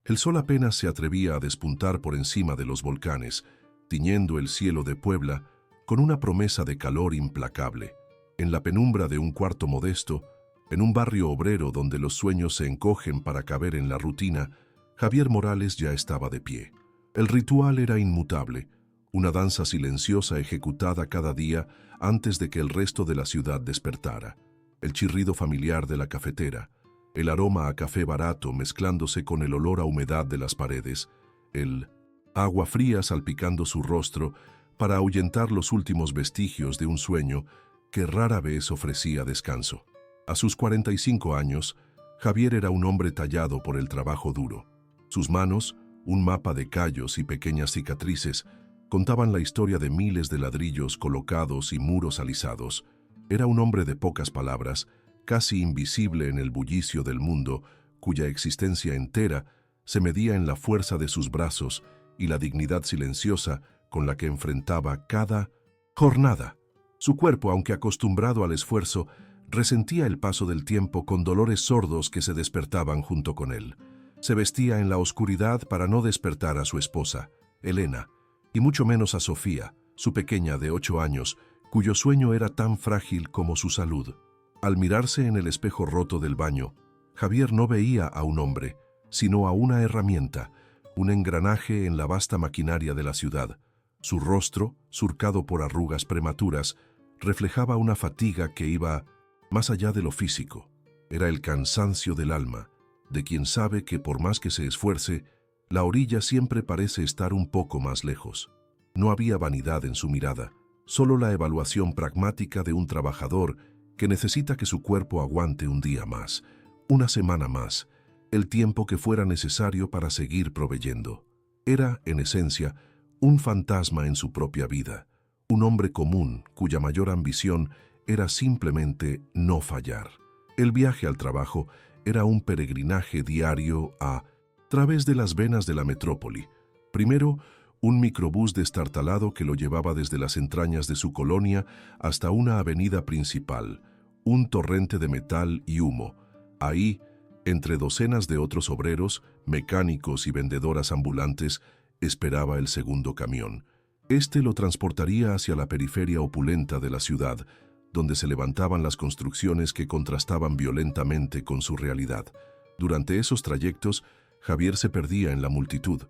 El sol apenas se atrevía a despuntar por encima de los volcanes, tiñendo el cielo de Puebla con una promesa de calor implacable. En la penumbra de un cuarto modesto, en un barrio obrero donde los sueños se encogen para caber en la rutina, Javier Morales ya estaba de pie. El ritual era inmutable, una danza silenciosa ejecutada cada día antes de que el resto de la ciudad despertara. El chirrido familiar de la cafetera, el aroma a café barato mezclándose con el olor a humedad de las paredes, el agua fría salpicando su rostro para ahuyentar los últimos vestigios de un sueño que rara vez ofrecía descanso. A sus 45 años, Javier era un hombre tallado por el trabajo duro. Sus manos, un mapa de callos y pequeñas cicatrices, contaban la historia de miles de ladrillos colocados y muros alisados. Era un hombre de pocas palabras, casi invisible en el bullicio del mundo, cuya existencia entera se medía en la fuerza de sus brazos y la dignidad silenciosa con la que enfrentaba cada jornada. Su cuerpo, aunque acostumbrado al esfuerzo, resentía el paso del tiempo con dolores sordos que se despertaban junto con él. Se vestía en la oscuridad para no despertar a su esposa, Elena, y mucho menos a Sofía, su pequeña de 8 años, cuyo sueño era tan frágil como su salud. Al mirarse en el espejo roto del baño, Javier no veía a un hombre, sino a una herramienta, un engranaje en la vasta maquinaria de la ciudad. Su rostro, surcado por arrugas prematuras, reflejaba una fatiga que iba más allá de lo físico. Era el cansancio del alma, de quien sabe que por más que se esfuerce, la orilla siempre parece estar un poco más lejos. No había vanidad en su mirada, solo la evaluación pragmática de un trabajador que necesita que su cuerpo aguante un día más, una semana más, el tiempo que fuera necesario para seguir proveyendo. Era, en esencia, un fantasma en su propia vida, un hombre común cuya mayor ambición era simplemente no fallar. El viaje al trabajo era un peregrinaje diario a través de las venas de la metrópoli. Primero, un microbús destartalado que lo llevaba desde las entrañas de su colonia hasta una avenida principal, un torrente de metal y humo. Ahí, entre docenas de otros obreros, mecánicos y vendedoras ambulantes, esperaba el segundo camión. Este lo transportaría hacia la periferia opulenta de la ciudad, donde se levantaban las construcciones que contrastaban violentamente con su realidad. Durante esos trayectos, Javier se perdía en la multitud,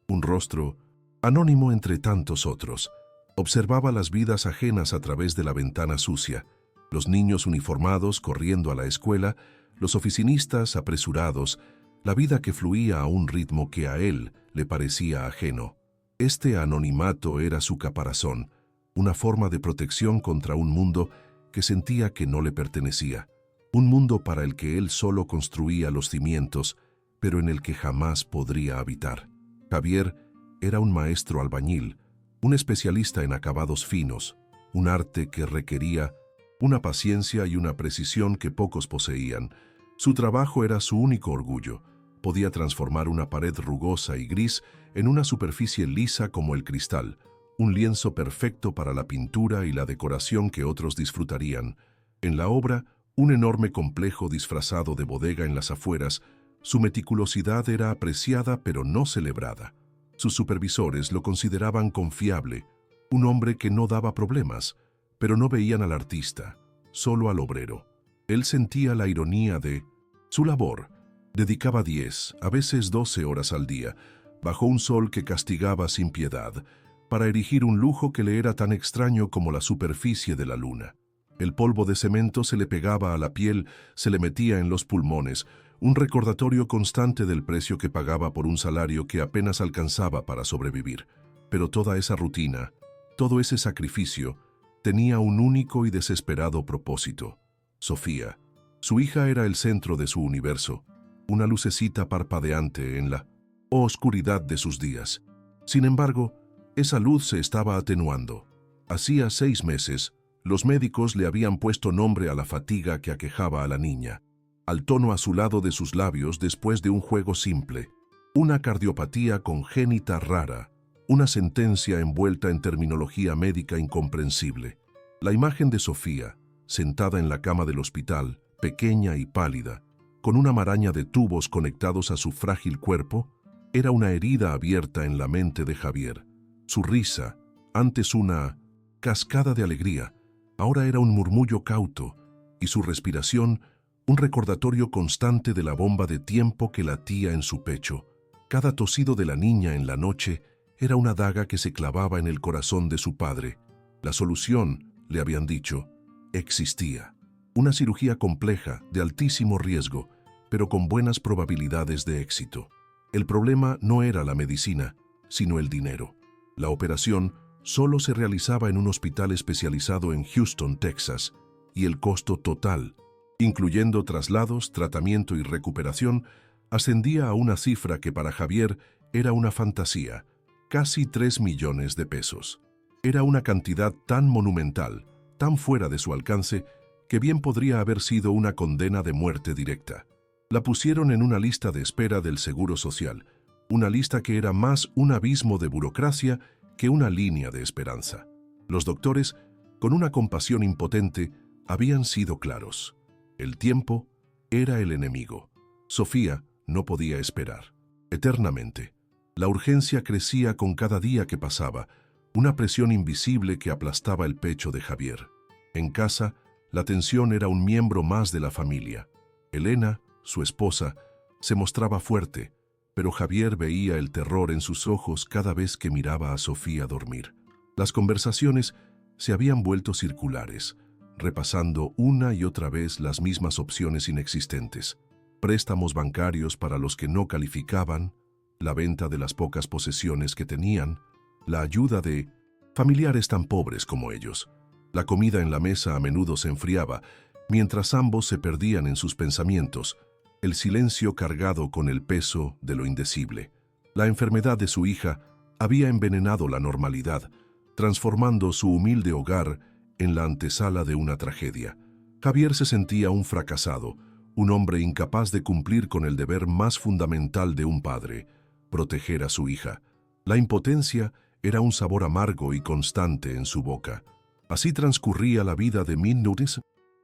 un rostro anónimo entre tantos otros. Observaba las vidas ajenas a través de la ventana sucia, los niños uniformados corriendo a la escuela, los oficinistas apresurados, la vida que fluía a un ritmo que a él le parecía ajeno. Este anonimato era su caparazón, una forma de protección contra un mundo que sentía que no le pertenecía, un mundo para el que él solo construía los cimientos, pero en el que jamás podría habitar. Javier era un maestro albañil, un especialista en acabados finos, un arte que requería una paciencia y una precisión que pocos poseían. Su trabajo era su único orgullo. Podía transformar una pared rugosa y gris en una superficie lisa como el cristal, un lienzo perfecto para la pintura y la decoración que otros disfrutarían. En la obra, un enorme complejo disfrazado de bodega en las afueras, su meticulosidad era apreciada pero no celebrada. Sus supervisores lo consideraban confiable, un hombre que no daba problemas, pero no veían al artista, solo al obrero. Él sentía la ironía de su labor. Dedicaba 10, a veces 12 horas al día, bajo un sol que castigaba sin piedad, para erigir un lujo que le era tan extraño como la superficie de la luna. El polvo de cemento se le pegaba a la piel, se le metía en los pulmones, un recordatorio constante del precio que pagaba por un salario que apenas alcanzaba para sobrevivir. Pero toda esa rutina, todo ese sacrificio, tenía un único y desesperado propósito. Sofía. Su hija era el centro de su universo, una lucecita parpadeante en la oscuridad de sus días. Sin embargo, esa luz se estaba atenuando. Hacía 6 meses, los médicos le habían puesto nombre a la fatiga que aquejaba a la niña, al tono azulado de sus labios después de un juego simple, una cardiopatía congénita rara, una sentencia envuelta en terminología médica incomprensible. La imagen de Sofía, sentada en la cama del hospital, pequeña y pálida, con una maraña de tubos conectados a su frágil cuerpo, Era una herida abierta en la mente de Javier. Su risa, antes una cascada de alegría, ahora era un murmullo cauto, y su respiración, un recordatorio constante de la bomba de tiempo que latía en su pecho. Cada tosido de la niña en la noche era una daga que se clavaba en el corazón de su padre. La solución, le habían dicho, existía. Una cirugía compleja, de altísimo riesgo, pero con buenas probabilidades de éxito. El problema no era la medicina, sino el dinero. La operación solo se realizaba en un hospital especializado en Houston, Texas, y el costo total, incluyendo traslados, tratamiento y recuperación, ascendía a una cifra que para Javier era una fantasía, casi 3 millones de pesos. Era una cantidad tan monumental, tan fuera de su alcance, que bien podría haber sido una condena de muerte directa. La pusieron en una lista de espera del Seguro Social, una lista que era más un abismo de burocracia que una línea de esperanza. Los doctores, con una compasión impotente, habían sido claros. El tiempo era el enemigo. Sofía no podía esperar. Eternamente. La urgencia crecía con cada día que pasaba, una presión invisible que aplastaba el pecho de Javier. En casa, la tensión era un miembro más de la familia. Elena, su esposa, se mostraba fuerte, pero Javier veía el terror en sus ojos cada vez que miraba a Sofía dormir. Las conversaciones se habían vuelto circulares, repasando una y otra vez las mismas opciones inexistentes. Préstamos bancarios para los que no calificaban, la venta de las pocas posesiones que tenían, la ayuda de familiares tan pobres como ellos. La comida en la mesa a menudo se enfriaba, mientras ambos se perdían en sus pensamientos, el silencio cargado con el peso de lo indecible. La enfermedad de su hija había envenenado la normalidad, transformando su humilde hogar en la antesala de una tragedia. Javier se sentía un fracasado, un hombre incapaz de cumplir con el deber más fundamental de un padre, proteger a su hija. La impotencia era un sabor amargo y constante en su boca. Así transcurría la vida de Nunes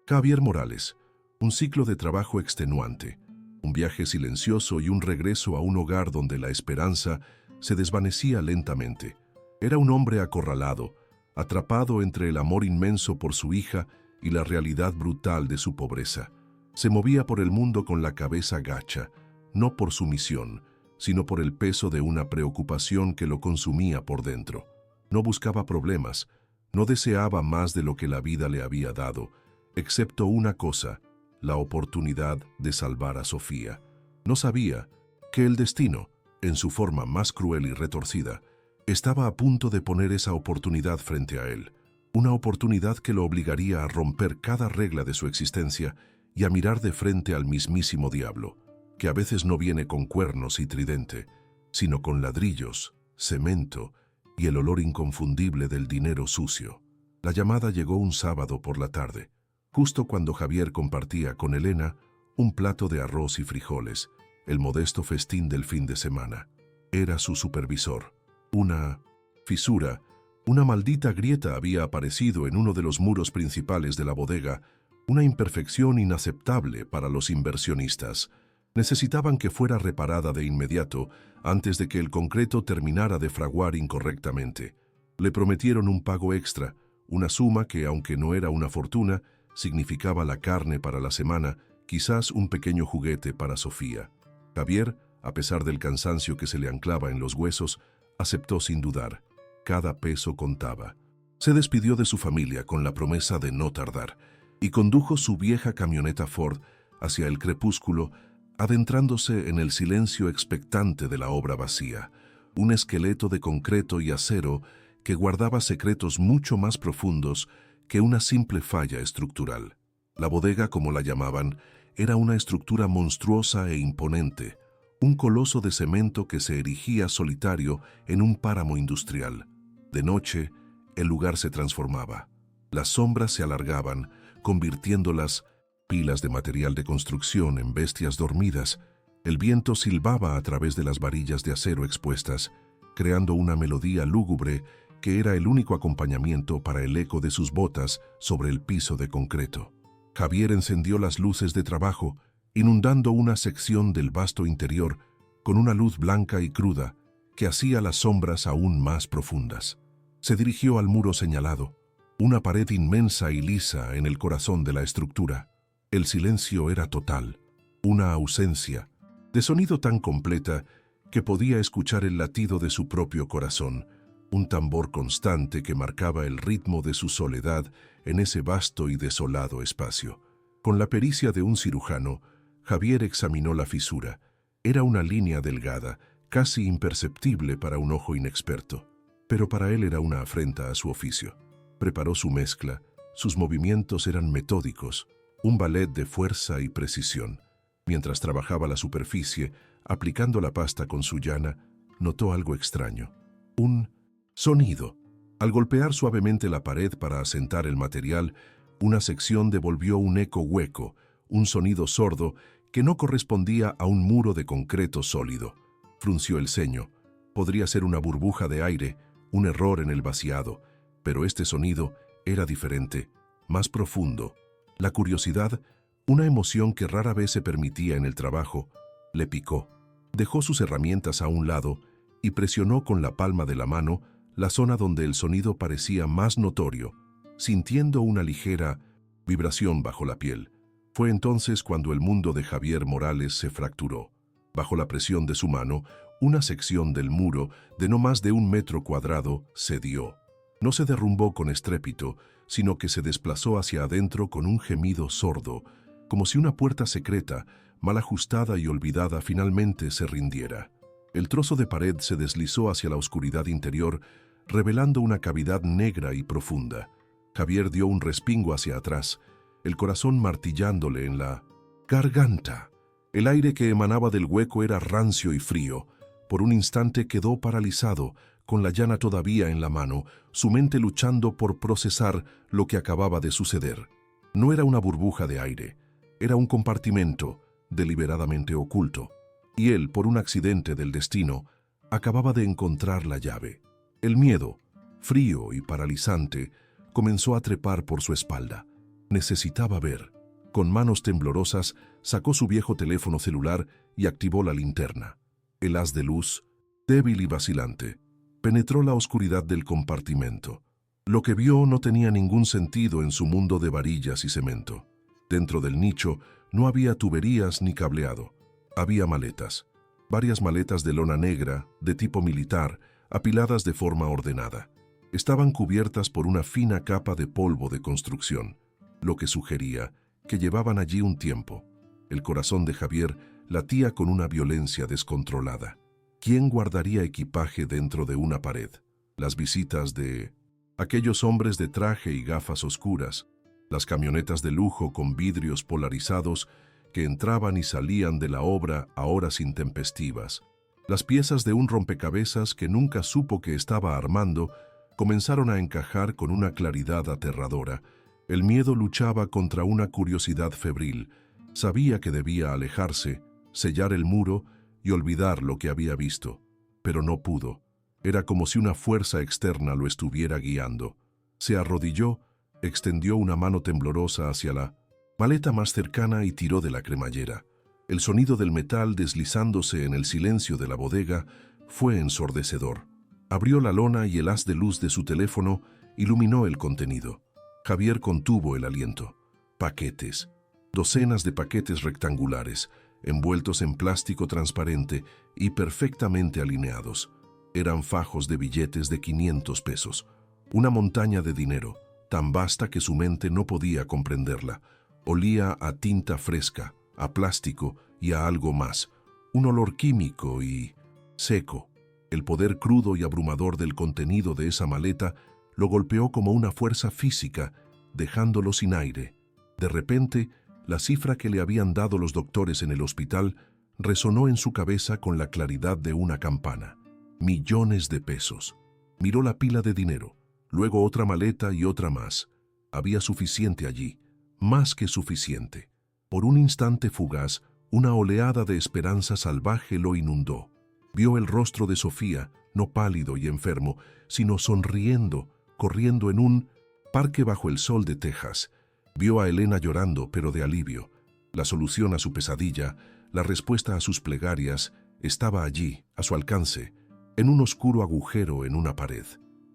Javier Morales, un ciclo de trabajo extenuante, un viaje silencioso y un regreso a un hogar donde la esperanza se desvanecía lentamente. Era un hombre acorralado, atrapado entre el amor inmenso por su hija y la realidad brutal de su pobreza. Se movía por el mundo con la cabeza gacha, no por su misión, sino por el peso de una preocupación que lo consumía por dentro. No buscaba problemas, no deseaba más de lo que la vida le había dado, excepto una cosa, la oportunidad de salvar a Sofía. No sabía que el destino, en su forma más cruel y retorcida, estaba a punto de poner esa oportunidad frente a él, una oportunidad que lo obligaría a romper cada regla de su existencia y a mirar de frente al mismísimo diablo, que a veces no viene con cuernos y tridente, sino con ladrillos, cemento y el olor inconfundible del dinero sucio. La llamada llegó un sábado por la tarde, justo cuando Javier compartía con Elena un plato de arroz y frijoles, el modesto festín del fin de semana. Era su supervisor. Una fisura, una maldita grieta había aparecido en uno de los muros principales de la bodega, una imperfección inaceptable para los inversionistas. Necesitaban que fuera reparada de inmediato antes de que el concreto terminara de fraguar incorrectamente. Le prometieron un pago extra, una suma que, aunque no era una fortuna, significaba la carne para la semana, quizás un pequeño juguete para Sofía. Javier, a pesar del cansancio que se le anclaba en los huesos, aceptó sin dudar. Cada peso contaba. Se despidió de su familia con la promesa de no tardar y condujo su vieja camioneta Ford hacia el crepúsculo, adentrándose en el silencio expectante de la obra vacía, un esqueleto de concreto y acero que guardaba secretos mucho más profundos que una simple falla estructural. La bodega, como la llamaban, era una estructura monstruosa e imponente, un coloso de cemento que se erigía solitario en un páramo industrial. De noche, el lugar se transformaba. Las sombras se alargaban, convirtiéndolas pilas de material de construcción en bestias dormidas. El viento silbaba a través de las varillas de acero expuestas, creando una melodía lúgubre que era el único acompañamiento para el eco de sus botas sobre el piso de concreto. Javier encendió las luces de trabajo, inundando una sección del vasto interior con una luz blanca y cruda que hacía las sombras aún más profundas. Se dirigió al muro señalado, una pared inmensa y lisa en el corazón de la estructura. El silencio era total, una ausencia, de sonido tan completa que podía escuchar el latido de su propio corazón, un tambor constante que marcaba el ritmo de su soledad en ese vasto y desolado espacio. Con la pericia de un cirujano, Javier examinó la fisura. Era una línea delgada, casi imperceptible para un ojo inexperto, pero para él era una afrenta a su oficio. Preparó su mezcla, sus movimientos eran metódicos, un ballet de fuerza y precisión. Mientras trabajaba la superficie, aplicando la pasta con su llana, notó algo extraño. Un sonido. Al golpear suavemente la pared para asentar el material, una sección devolvió un eco hueco, un sonido sordo que no correspondía a un muro de concreto sólido. Frunció el ceño. Podría ser una burbuja de aire, un error en el vaciado, pero este sonido era diferente, más profundo. La curiosidad, una emoción que rara vez se permitía en el trabajo, le picó. Dejó sus herramientas a un lado y presionó con la palma de la mano la zona donde el sonido parecía más notorio, sintiendo una ligera vibración bajo la piel. Fue entonces cuando el mundo de Javier Morales se fracturó. Bajo la presión de su mano, una sección del muro, de no más de 1 metro cuadrado, cedió. No se derrumbó con estrépito, sino que se desplazó hacia adentro con un gemido sordo, como si una puerta secreta, mal ajustada y olvidada, finalmente se rindiera. El trozo de pared se deslizó hacia la oscuridad interior, revelando una cavidad negra y profunda. Javier dio un respingo hacia atrás, el corazón martillándole en la garganta. El aire que emanaba del hueco era rancio y frío. Por un instante quedó paralizado, con la llana todavía en la mano, su mente luchando por procesar lo que acababa de suceder. No era una burbuja de aire, era un compartimento deliberadamente oculto, y él, por un accidente del destino, acababa de encontrar la llave. El miedo, frío y paralizante, comenzó a trepar por su espalda. Necesitaba ver. Con manos temblorosas, sacó su viejo teléfono celular y activó la linterna. El haz de luz, débil y vacilante, penetró la oscuridad del compartimento. Lo que vio no tenía ningún sentido en su mundo de varillas y cemento. Dentro del nicho no había tuberías ni cableado. Había maletas. Varias maletas de lona negra, de tipo militar, apiladas de forma ordenada. Estaban cubiertas por una fina capa de polvo de construcción, lo que sugería que llevaban allí un tiempo. El corazón de Javier latía con una violencia descontrolada. ¿Quién guardaría equipaje dentro de una pared? Las visitas de aquellos hombres de traje y gafas oscuras, las camionetas de lujo con vidrios polarizados que entraban y salían de la obra a horas intempestivas. Las piezas de un rompecabezas que nunca supo que estaba armando comenzaron a encajar con una claridad aterradora. El miedo luchaba contra una curiosidad febril. Sabía que debía alejarse, sellar el muro y olvidar lo que había visto, pero no pudo. Era como si una fuerza externa lo estuviera guiando. Se arrodilló, extendió una mano temblorosa hacia la maleta más cercana y tiró de la cremallera. El sonido del metal deslizándose en el silencio de la bodega fue ensordecedor. Abrió la lona y el haz de luz de su teléfono iluminó el contenido. Javier contuvo el aliento. Paquetes. Docenas de paquetes rectangulares, envueltos en plástico transparente y perfectamente alineados. Eran fajos de billetes de 500 pesos. Una montaña de dinero, tan vasta que su mente no podía comprenderla. Olía a tinta fresca, a plástico y a algo más. Un olor químico y seco. El poder crudo y abrumador del contenido de esa maleta lo golpeó como una fuerza física, dejándolo sin aire. De repente, la cifra que le habían dado los doctores en el hospital resonó en su cabeza con la claridad de una campana. Millones de pesos. Miró la pila de dinero, luego otra maleta y otra más. Había suficiente allí, más que suficiente. Por un instante fugaz, una oleada de esperanza salvaje lo inundó. Vio el rostro de Sofía, no pálido y enfermo, sino sonriendo, corriendo en un parque bajo el sol de Texas. Vio a Elena llorando, pero de alivio. La solución a su pesadilla, la respuesta a sus plegarias, Estaba allí, a su alcance, en un oscuro agujero en una pared.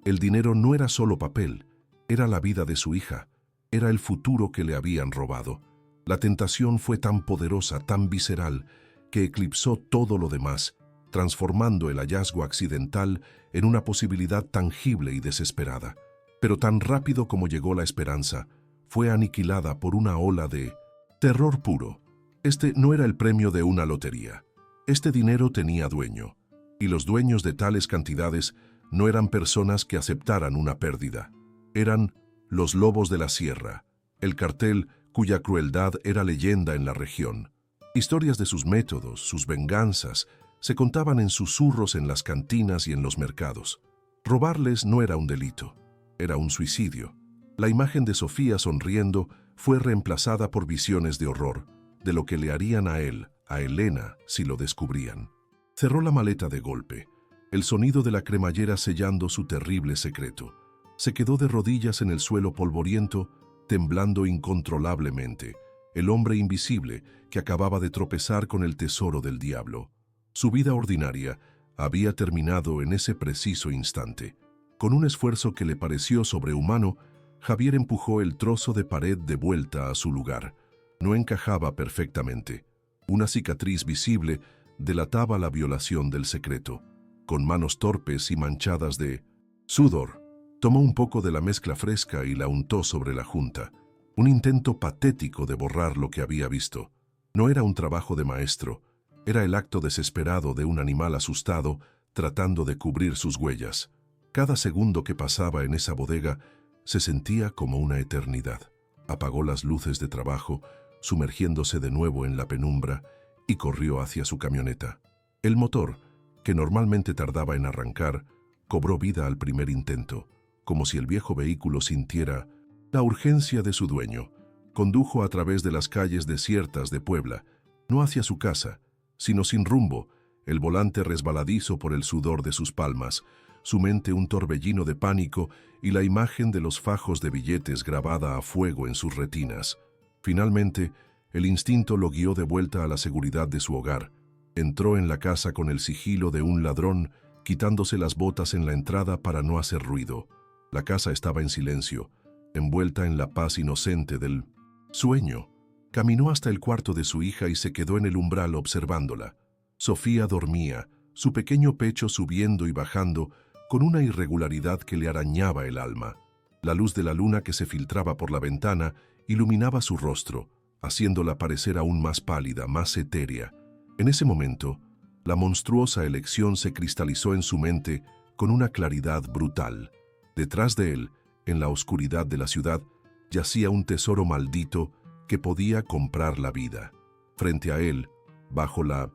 El dinero no era solo papel, era la vida de su hija, era el futuro que le habían robado. La tentación fue tan poderosa, tan visceral, que eclipsó todo lo demás, transformando el hallazgo accidental en una posibilidad tangible y desesperada. Pero tan rápido como llegó la esperanza, fue aniquilada por una ola de terror puro. Este no era el premio de una lotería. Este dinero tenía dueño, y los dueños de tales cantidades no eran personas que aceptaran una pérdida. Eran los lobos de la sierra, el cartel cuya crueldad era leyenda en la región. Historias de sus métodos, sus venganzas, se contaban en susurros en las cantinas y en los mercados. Robarles no era un delito, era un suicidio. La imagen de Sofía sonriendo fue reemplazada por visiones de horror, de lo que le harían a él, a Elena, si lo descubrían. Cerró la maleta de golpe, el sonido de la cremallera sellando su terrible secreto. Se quedó de rodillas en el suelo polvoriento, temblando incontrolablemente, el hombre invisible que acababa de tropezar con el tesoro del diablo. Su vida ordinaria había terminado en ese preciso instante. Con un esfuerzo que le pareció sobrehumano, Javier empujó el trozo de pared de vuelta a su lugar. No encajaba perfectamente. Una cicatriz visible delataba la violación del secreto. Con manos torpes y manchadas de sudor, tomó un poco de la mezcla fresca y la untó sobre la junta. Un intento patético de borrar lo que había visto. No era un trabajo de maestro, era el acto desesperado de un animal asustado tratando de cubrir sus huellas. Cada segundo que pasaba en esa bodega se sentía como una eternidad. Apagó las luces de trabajo, sumergiéndose de nuevo en la penumbra, y corrió hacia su camioneta. El motor, que normalmente tardaba en arrancar, cobró vida al primer intento, como si el viejo vehículo sintiera la urgencia de su dueño. Condujo a través de las calles desiertas de Puebla, no hacia su casa, sino sin rumbo, el volante resbaladizo por el sudor de sus palmas, su mente un torbellino de pánico y la imagen de los fajos de billetes grabada a fuego en sus retinas. Finalmente, el instinto lo guió de vuelta a la seguridad de su hogar. Entró en la casa con el sigilo de un ladrón, quitándose las botas en la entrada para no hacer ruido. La casa estaba en silencio, envuelta en la paz inocente del sueño. Caminó hasta el cuarto de su hija y se quedó en el umbral observándola. Sofía dormía, su pequeño pecho subiendo y bajando, con una irregularidad que le arañaba el alma. La luz de la luna que se filtraba por la ventana iluminaba su rostro, haciéndola parecer aún más pálida, más etérea. En ese momento, la monstruosa elección se cristalizó en su mente con una claridad brutal. Detrás de él, en la oscuridad de la ciudad, yacía un tesoro maldito que podía comprar la vida. Frente a él, bajo la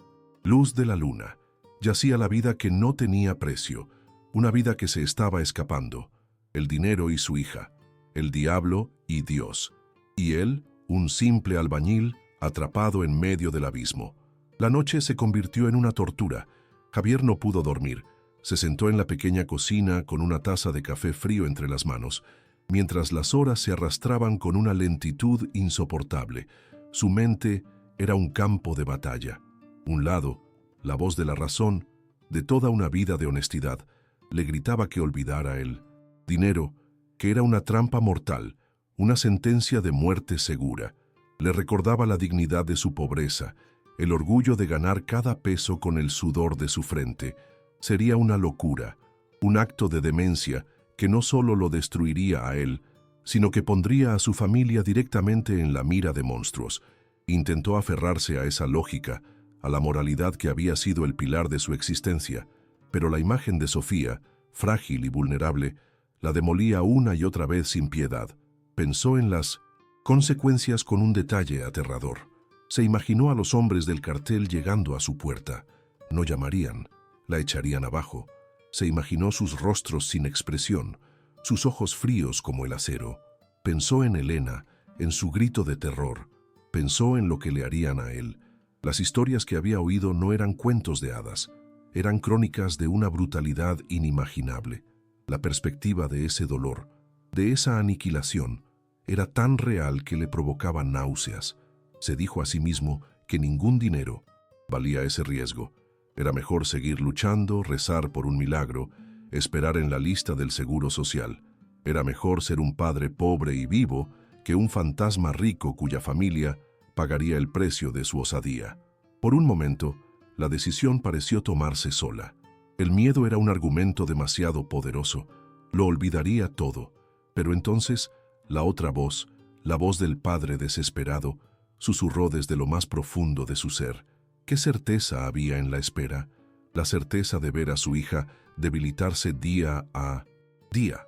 luz de la luna, yacía la vida que no tenía precio, una vida que se estaba escapando, el dinero y su hija, el diablo y Dios, y él, un simple albañil atrapado en medio del abismo. La noche se convirtió en una tortura. Javier no pudo dormir. Se sentó en la pequeña cocina con una taza de café frío entre las manos, mientras las horas se arrastraban con una lentitud insoportable. Su mente era un campo de batalla. Un lado, la voz de la razón, de toda una vida de honestidad, le gritaba que olvidara el dinero, que era una trampa mortal, una sentencia de muerte segura. Le recordaba la dignidad de su pobreza, el orgullo de ganar cada peso con el sudor de su frente. Sería una locura, un acto de demencia que no solo lo destruiría a él, sino que pondría a su familia directamente en la mira de monstruos. Intentó aferrarse a esa lógica, a la moralidad que había sido el pilar de su existencia, pero la imagen de Sofía, frágil y vulnerable, la demolía una y otra vez sin piedad. Pensó en las consecuencias con un detalle aterrador. Se imaginó a los hombres del cartel llegando a su puerta. No llamarían, la echarían abajo. Se imaginó sus rostros sin expresión, sus ojos fríos como el acero. Pensó en Elena, en su grito de terror. Pensó en lo que le harían a él. Las historias que había oído no eran cuentos de hadas, eran crónicas de una brutalidad inimaginable. La perspectiva de ese dolor, de esa aniquilación, era tan real que le provocaba náuseas. Se dijo a sí mismo que ningún dinero valía ese riesgo. Era mejor seguir luchando, rezar por un milagro, esperar en la lista del Seguro Social. Era mejor ser un padre pobre y vivo que un fantasma rico cuya familia pagaría el precio de su osadía. Por un momento, la decisión pareció tomarse sola. El miedo era un argumento demasiado poderoso. Lo olvidaría todo. Pero entonces, la otra voz, la voz del padre desesperado, susurró desde lo más profundo de su ser. ¿Qué certeza había en la espera? La certeza de ver a su hija debilitarse día a día.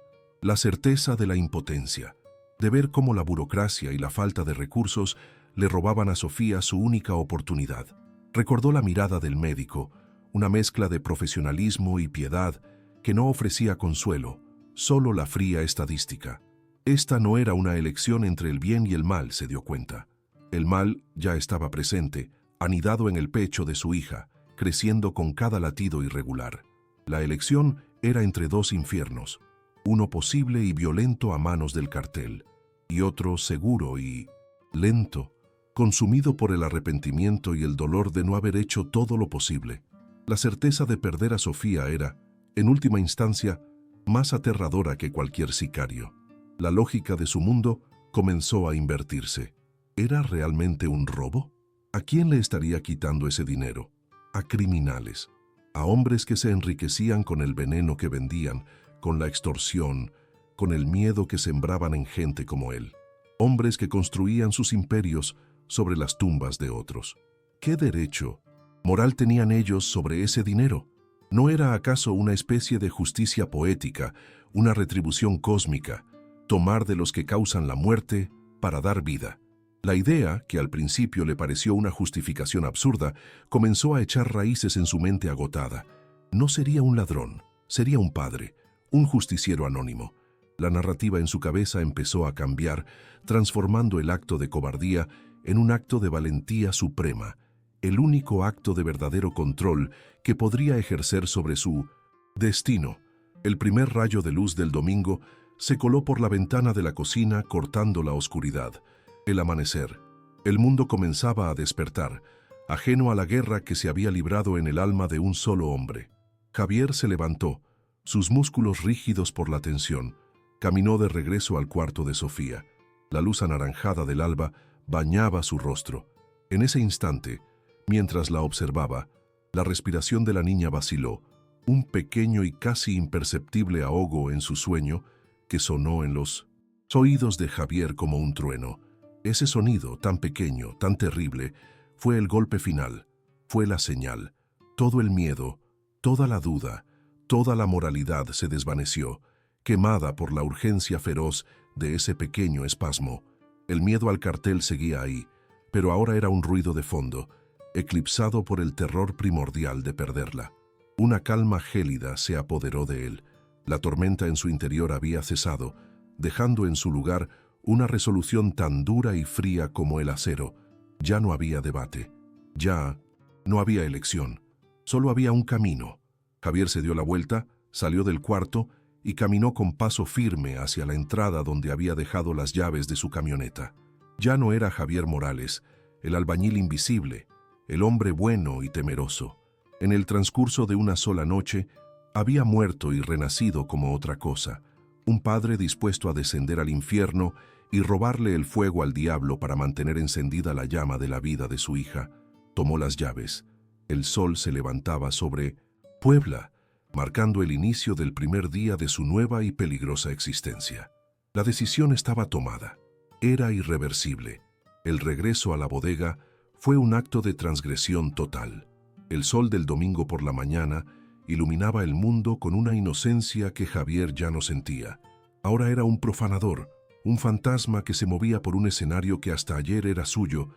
La certeza de la impotencia, de ver cómo la burocracia y la falta de recursos le robaban a Sofía su única oportunidad. Recordó la mirada del médico, una mezcla de profesionalismo y piedad que no ofrecía consuelo, solo la fría estadística. Esta no era una elección entre el bien y el mal, se dio cuenta. El mal ya estaba presente, anidado en el pecho de su hija, creciendo con cada latido irregular. La elección era entre dos infiernos, uno posible y violento a manos del cartel, y otro seguro y lento, consumido por el arrepentimiento y el dolor de no haber hecho todo lo posible. La certeza de perder a Sofía era, en última instancia, más aterradora que cualquier sicario. La lógica de su mundo comenzó a invertirse. ¿Era realmente un robo? ¿A quién le estaría quitando ese dinero? A criminales, a hombres que se enriquecían con el veneno que vendían, con la extorsión, con el miedo que sembraban en gente como él. Hombres que construían sus imperios sobre las tumbas de otros. ¿Qué derecho moral tenían ellos sobre ese dinero? ¿No era acaso una especie de justicia poética, una retribución cósmica, tomar de los que causan la muerte para dar vida? La idea, que al principio le pareció una justificación absurda, comenzó a echar raíces en su mente agotada. No sería un ladrón, sería un padre, un justiciero anónimo. La narrativa en su cabeza empezó a cambiar, transformando el acto de cobardía en un acto de valentía suprema, el único acto de verdadero control que podría ejercer sobre su destino. El primer rayo de luz del domingo se coló por la ventana de la cocina cortando la oscuridad. El amanecer. El mundo comenzaba a despertar, ajeno a la guerra que se había librado en el alma de un solo hombre. Javier se levantó, sus músculos rígidos por la tensión. Caminó de regreso al cuarto de Sofía. La luz anaranjada del alba bañaba su rostro. En ese instante, mientras la observaba, la respiración de la niña vaciló, un pequeño y casi imperceptible ahogo en su sueño que sonó en los oídos de Javier como un trueno. Ese sonido, tan pequeño, tan terrible, fue el golpe final, fue la señal. Todo el miedo, toda la duda, toda la moralidad se desvaneció, quemada por la urgencia feroz de ese pequeño espasmo. El miedo al cartel seguía ahí, pero ahora era un ruido de fondo, eclipsado por el terror primordial de perderla. Una calma gélida se apoderó de él. La tormenta en su interior había cesado, dejando en su lugar una resolución tan dura y fría como el acero. Ya no había debate, ya no había elección, solo había un camino. Javier se dio la vuelta, salió del cuarto y caminó con paso firme hacia la entrada donde había dejado las llaves de su camioneta. Ya no era Javier Morales, el albañil invisible, el hombre bueno y temeroso. En el transcurso de una sola noche, había muerto y renacido como otra cosa, un padre dispuesto a descender al infierno y robarle el fuego al diablo para mantener encendida la llama de la vida de su hija. Tomó las llaves. El sol se levantaba sobre Puebla, marcando el inicio del primer día de su nueva y peligrosa existencia. La decisión estaba tomada. Era irreversible. El regreso a la bodega fue un acto de transgresión total. El sol del domingo por la mañana iluminaba el mundo con una inocencia que Javier ya no sentía. Ahora era un profanador, un fantasma que se movía por un escenario que hasta ayer era suyo,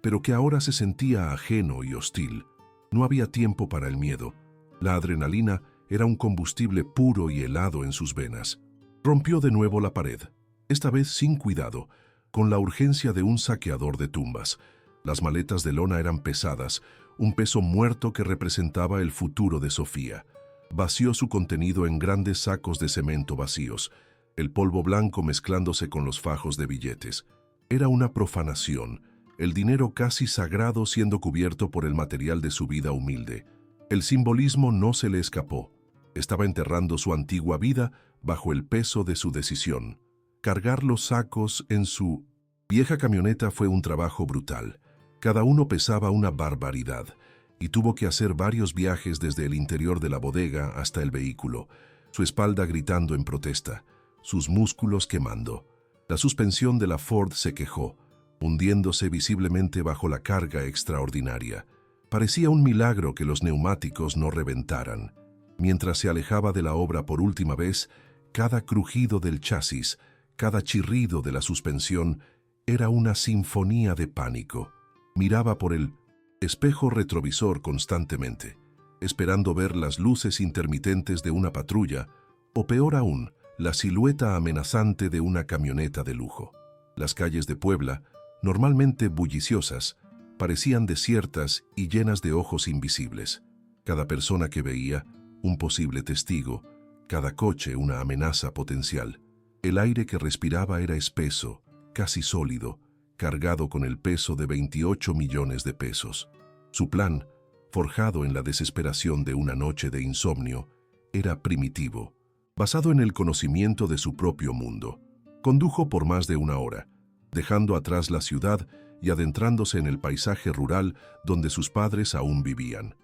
pero que ahora se sentía ajeno y hostil. No había tiempo para el miedo. La adrenalina era un combustible puro y helado en sus venas. Rompió de nuevo la pared, esta vez sin cuidado, con la urgencia de un saqueador de tumbas. Las maletas de lona eran pesadas, un peso muerto que representaba el futuro de Sofía. Vació su contenido en grandes sacos de cemento vacíos, el polvo blanco mezclándose con los fajos de billetes. Era una profanación, el dinero casi sagrado siendo cubierto por el material de su vida humilde. El simbolismo no se le escapó. Estaba enterrando su antigua vida bajo el peso de su decisión. Cargar los sacos en su vieja camioneta fue un trabajo brutal. Cada uno pesaba una barbaridad y tuvo que hacer varios viajes desde el interior de la bodega hasta el vehículo, su espalda gritando en protesta, sus músculos quemando. La suspensión de la Ford se quejó, hundiéndose visiblemente bajo la carga extraordinaria. Parecía un milagro que los neumáticos no reventaran. Mientras se alejaba de la obra por última vez, cada crujido del chasis, cada chirrido de la suspensión, era una sinfonía de pánico. Miraba por el espejo retrovisor constantemente, esperando ver las luces intermitentes de una patrulla, o peor aún, la silueta amenazante de una camioneta de lujo. Las calles de Puebla, normalmente bulliciosas, parecían desiertas y llenas de ojos invisibles. Cada persona que veía, un posible testigo, cada coche una amenaza potencial. El aire que respiraba era espeso, casi sólido, cargado con el peso de 28 millones de pesos. Su plan, forjado en la desesperación de una noche de insomnio, era primitivo, basado en el conocimiento de su propio mundo. Condujo por más de una hora, dejando atrás la ciudad y adentrándose en el paisaje rural donde sus padres aún vivían.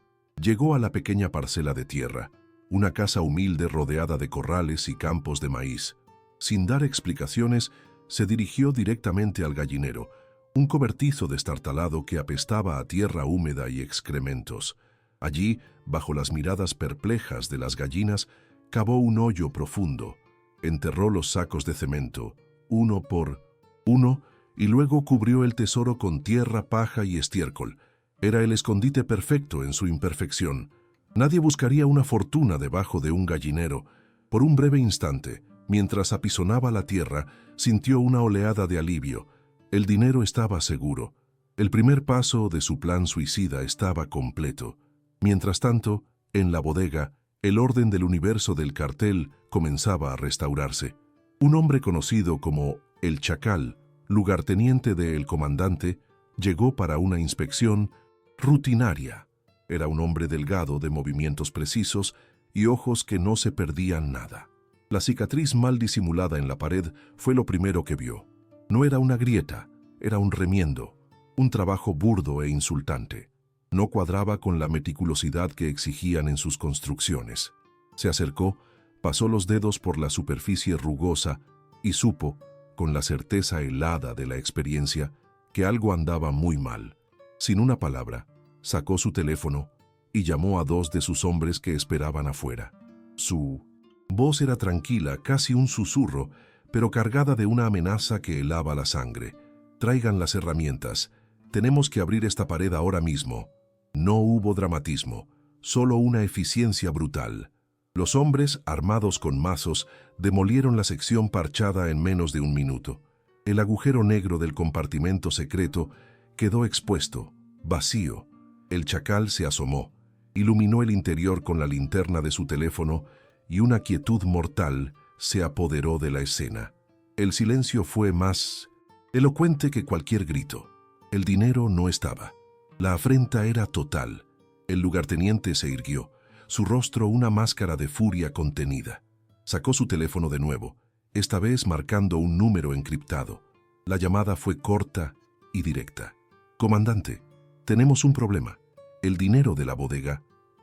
Llegó a la pequeña parcela de tierra, una casa humilde rodeada de corrales y campos de maíz. Sin dar explicaciones, se dirigió directamente al gallinero, un cobertizo destartalado que apestaba a tierra húmeda y excrementos. Allí, bajo las miradas perplejas de las gallinas, cavó un hoyo profundo, enterró los sacos de cemento, uno por uno, y luego cubrió el tesoro con tierra, paja y estiércol. Era el escondite perfecto en su imperfección. Nadie buscaría una fortuna debajo de un gallinero. Por un breve instante, mientras apisonaba la tierra, sintió una oleada de alivio. El dinero estaba seguro. El primer paso de su plan suicida estaba completo. Mientras tanto, en la bodega, el orden del universo del cartel comenzaba a restaurarse. Un hombre conocido como El Chacal, lugarteniente del comandante, llegó para una inspección rutinaria. Era un hombre delgado de movimientos precisos y ojos que no se perdían nada. La cicatriz mal disimulada en la pared fue lo primero que vio. No era una grieta, era un remiendo, un trabajo burdo e insultante. No cuadraba con la meticulosidad que exigían en sus construcciones. Se acercó, pasó los dedos por la superficie rugosa y supo, con la certeza helada de la experiencia, que algo andaba muy mal. Sin una palabra, sacó su teléfono y llamó a dos de sus hombres que esperaban afuera. Su voz era tranquila, casi un susurro, pero cargada de una amenaza que helaba la sangre. «Traigan las herramientas. Tenemos que abrir esta pared ahora mismo». No hubo dramatismo, solo una eficiencia brutal. Los hombres, armados con mazos, demolieron la sección parchada en menos de un minuto. El agujero negro del compartimento secreto quedó expuesto, vacío. El chacal se asomó, iluminó el interior con la linterna de su teléfono y una quietud mortal se apoderó de la escena. El silencio fue más elocuente que cualquier grito. El dinero no estaba. La afrenta era total. El lugarteniente se irguió, su rostro una máscara de furia contenida. Sacó su teléfono de nuevo, esta vez marcando un número encriptado. La llamada fue corta y directa. «Comandante, tenemos un problema. El dinero de la bodega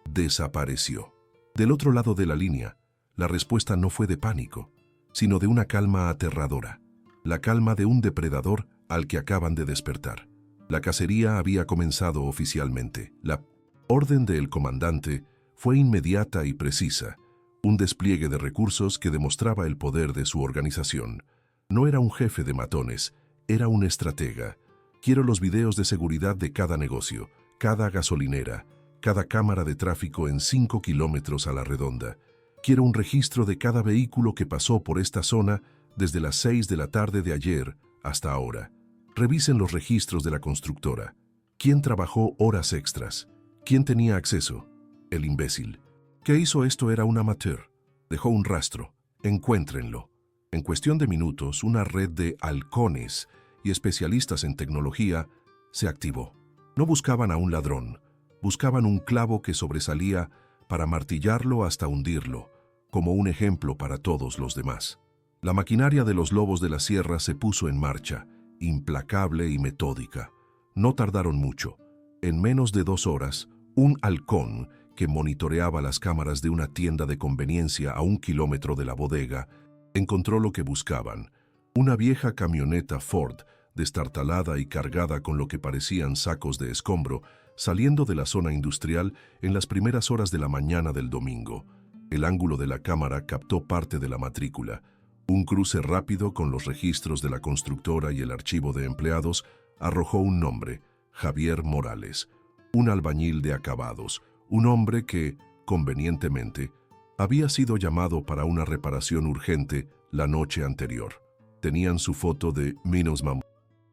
desapareció». Del otro lado de la línea, la respuesta no fue de pánico, sino de una calma aterradora. La calma de un depredador al que acaban de despertar. La cacería había comenzado oficialmente. La orden del comandante fue inmediata y precisa, un despliegue de recursos que demostraba el poder de su organización. No era un jefe de matones, era un estratega. Quiero los videos de seguridad de cada negocio, cada gasolinera, cada cámara de tráfico en 5 kilómetros a la redonda. Quiero un registro de cada vehículo que pasó por esta zona desde las 6 de la tarde de ayer hasta ahora. Revisen los registros de la constructora. ¿Quién trabajó horas extras? ¿Quién tenía acceso? El imbécil. ¿Qué hizo esto? Era un amateur. Dejó un rastro. Encuéntrenlo. En cuestión de minutos, una red de halcones y especialistas en tecnología se activó. No buscaban a un ladrón. Buscaban un clavo que sobresalía para martillarlo hasta hundirlo, como un ejemplo para todos los demás. La maquinaria de los lobos de la sierra se puso en marcha, implacable y metódica. No tardaron mucho. En menos de 2 horas, un halcón que monitoreaba las cámaras de una tienda de conveniencia a 1 kilómetro de la bodega encontró lo que buscaban: una vieja camioneta Ford, destartalada y cargada con lo que parecían sacos de escombro, saliendo de la zona industrial en las primeras horas de la mañana del domingo. El ángulo de la cámara captó parte de la matrícula. Un cruce rápido con los registros de la constructora y el archivo de empleados arrojó un nombre: Javier Morales, un albañil de acabados, un hombre que, convenientemente, había sido llamado para una reparación urgente la noche anterior. Tenían su foto de Minusma,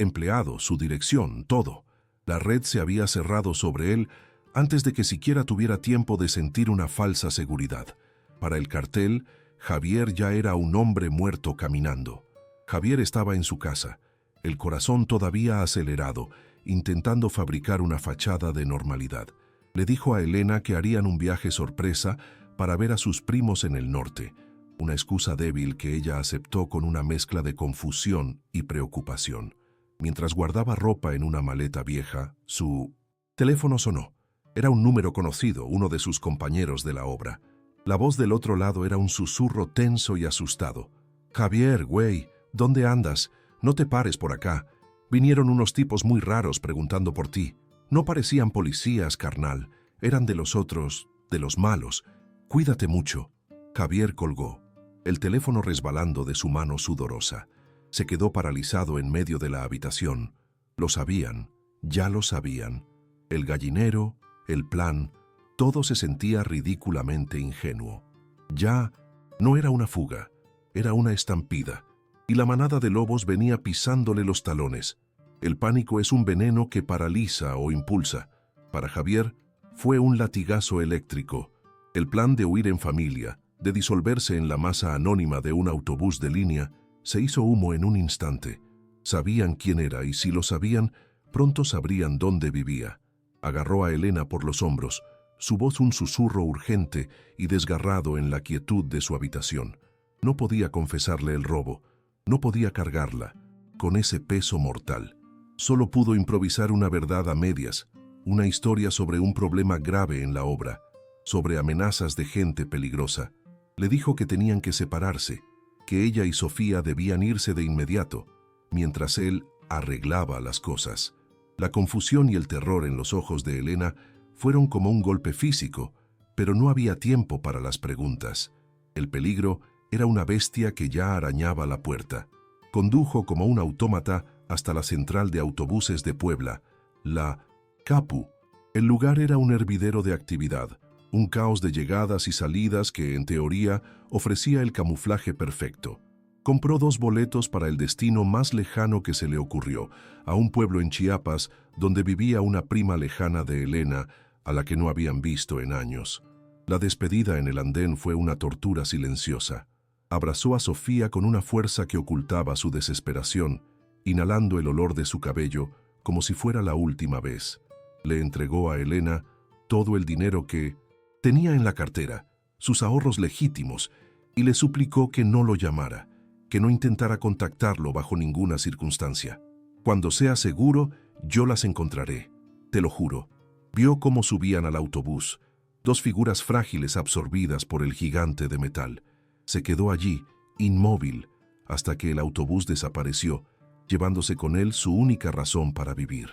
empleado, su dirección, todo. La red se había cerrado sobre él antes de que siquiera tuviera tiempo de sentir una falsa seguridad. Para el cartel, Javier ya era un hombre muerto caminando. Javier estaba en su casa, el corazón todavía acelerado, intentando fabricar una fachada de normalidad. Le dijo a Elena que harían un viaje sorpresa para ver a sus primos en el norte, una excusa débil que ella aceptó con una mezcla de confusión y preocupación. Mientras guardaba ropa en una maleta vieja, su teléfono sonó. Era un número conocido, uno de sus compañeros de la obra. La voz del otro lado era un susurro tenso y asustado. «Javier, güey, ¿dónde andas? No te pares por acá. Vinieron unos tipos muy raros preguntando por ti. No parecían policías, carnal. Eran de los otros, de los malos. Cuídate mucho». Javier colgó, el teléfono resbalando de su mano sudorosa. Se quedó paralizado en medio de la habitación. Lo sabían, ya lo sabían. El gallinero, el plan, todo se sentía ridículamente ingenuo. Ya no era una fuga, era una estampida, y la manada de lobos venía pisándole los talones. El pánico es un veneno que paraliza o impulsa. Para Javier, fue un latigazo eléctrico. El plan de huir en familia, de disolverse en la masa anónima de un autobús de línea, se hizo humo en un instante. Sabían quién era y si lo sabían, pronto sabrían dónde vivía. Agarró a Elena por los hombros, su voz un susurro urgente y desgarrado en la quietud de su habitación. No podía confesarle el robo, no podía cargarla, con ese peso mortal. Solo pudo improvisar una verdad a medias, una historia sobre un problema grave en la obra, sobre amenazas de gente peligrosa. Le dijo que tenían que separarse, que ella y Sofía debían irse de inmediato, mientras él arreglaba las cosas. La confusión y el terror en los ojos de Elena fueron como un golpe físico, pero no había tiempo para las preguntas. El peligro era una bestia que ya arañaba la puerta. Condujo como un autómata hasta la central de autobuses de Puebla, la Capu. El lugar era un hervidero de actividad, un caos de llegadas y salidas que, en teoría, ofrecía el camuflaje perfecto. Compró 2 boletos para el destino más lejano que se le ocurrió, a un pueblo en Chiapas donde vivía una prima lejana de Elena, a la que no habían visto en años. La despedida en el andén fue una tortura silenciosa. Abrazó a Sofía con una fuerza que ocultaba su desesperación, inhalando el olor de su cabello como si fuera la última vez. Le entregó a Elena todo el dinero que tenía en la cartera, sus ahorros legítimos, y le suplicó que no lo llamara, que no intentara contactarlo bajo ninguna circunstancia. «Cuando sea seguro, yo las encontraré, te lo juro». Vio cómo subían al autobús, 2 figuras frágiles absorbidas por el gigante de metal. Se quedó allí, inmóvil, hasta que el autobús desapareció, llevándose con él su única razón para vivir.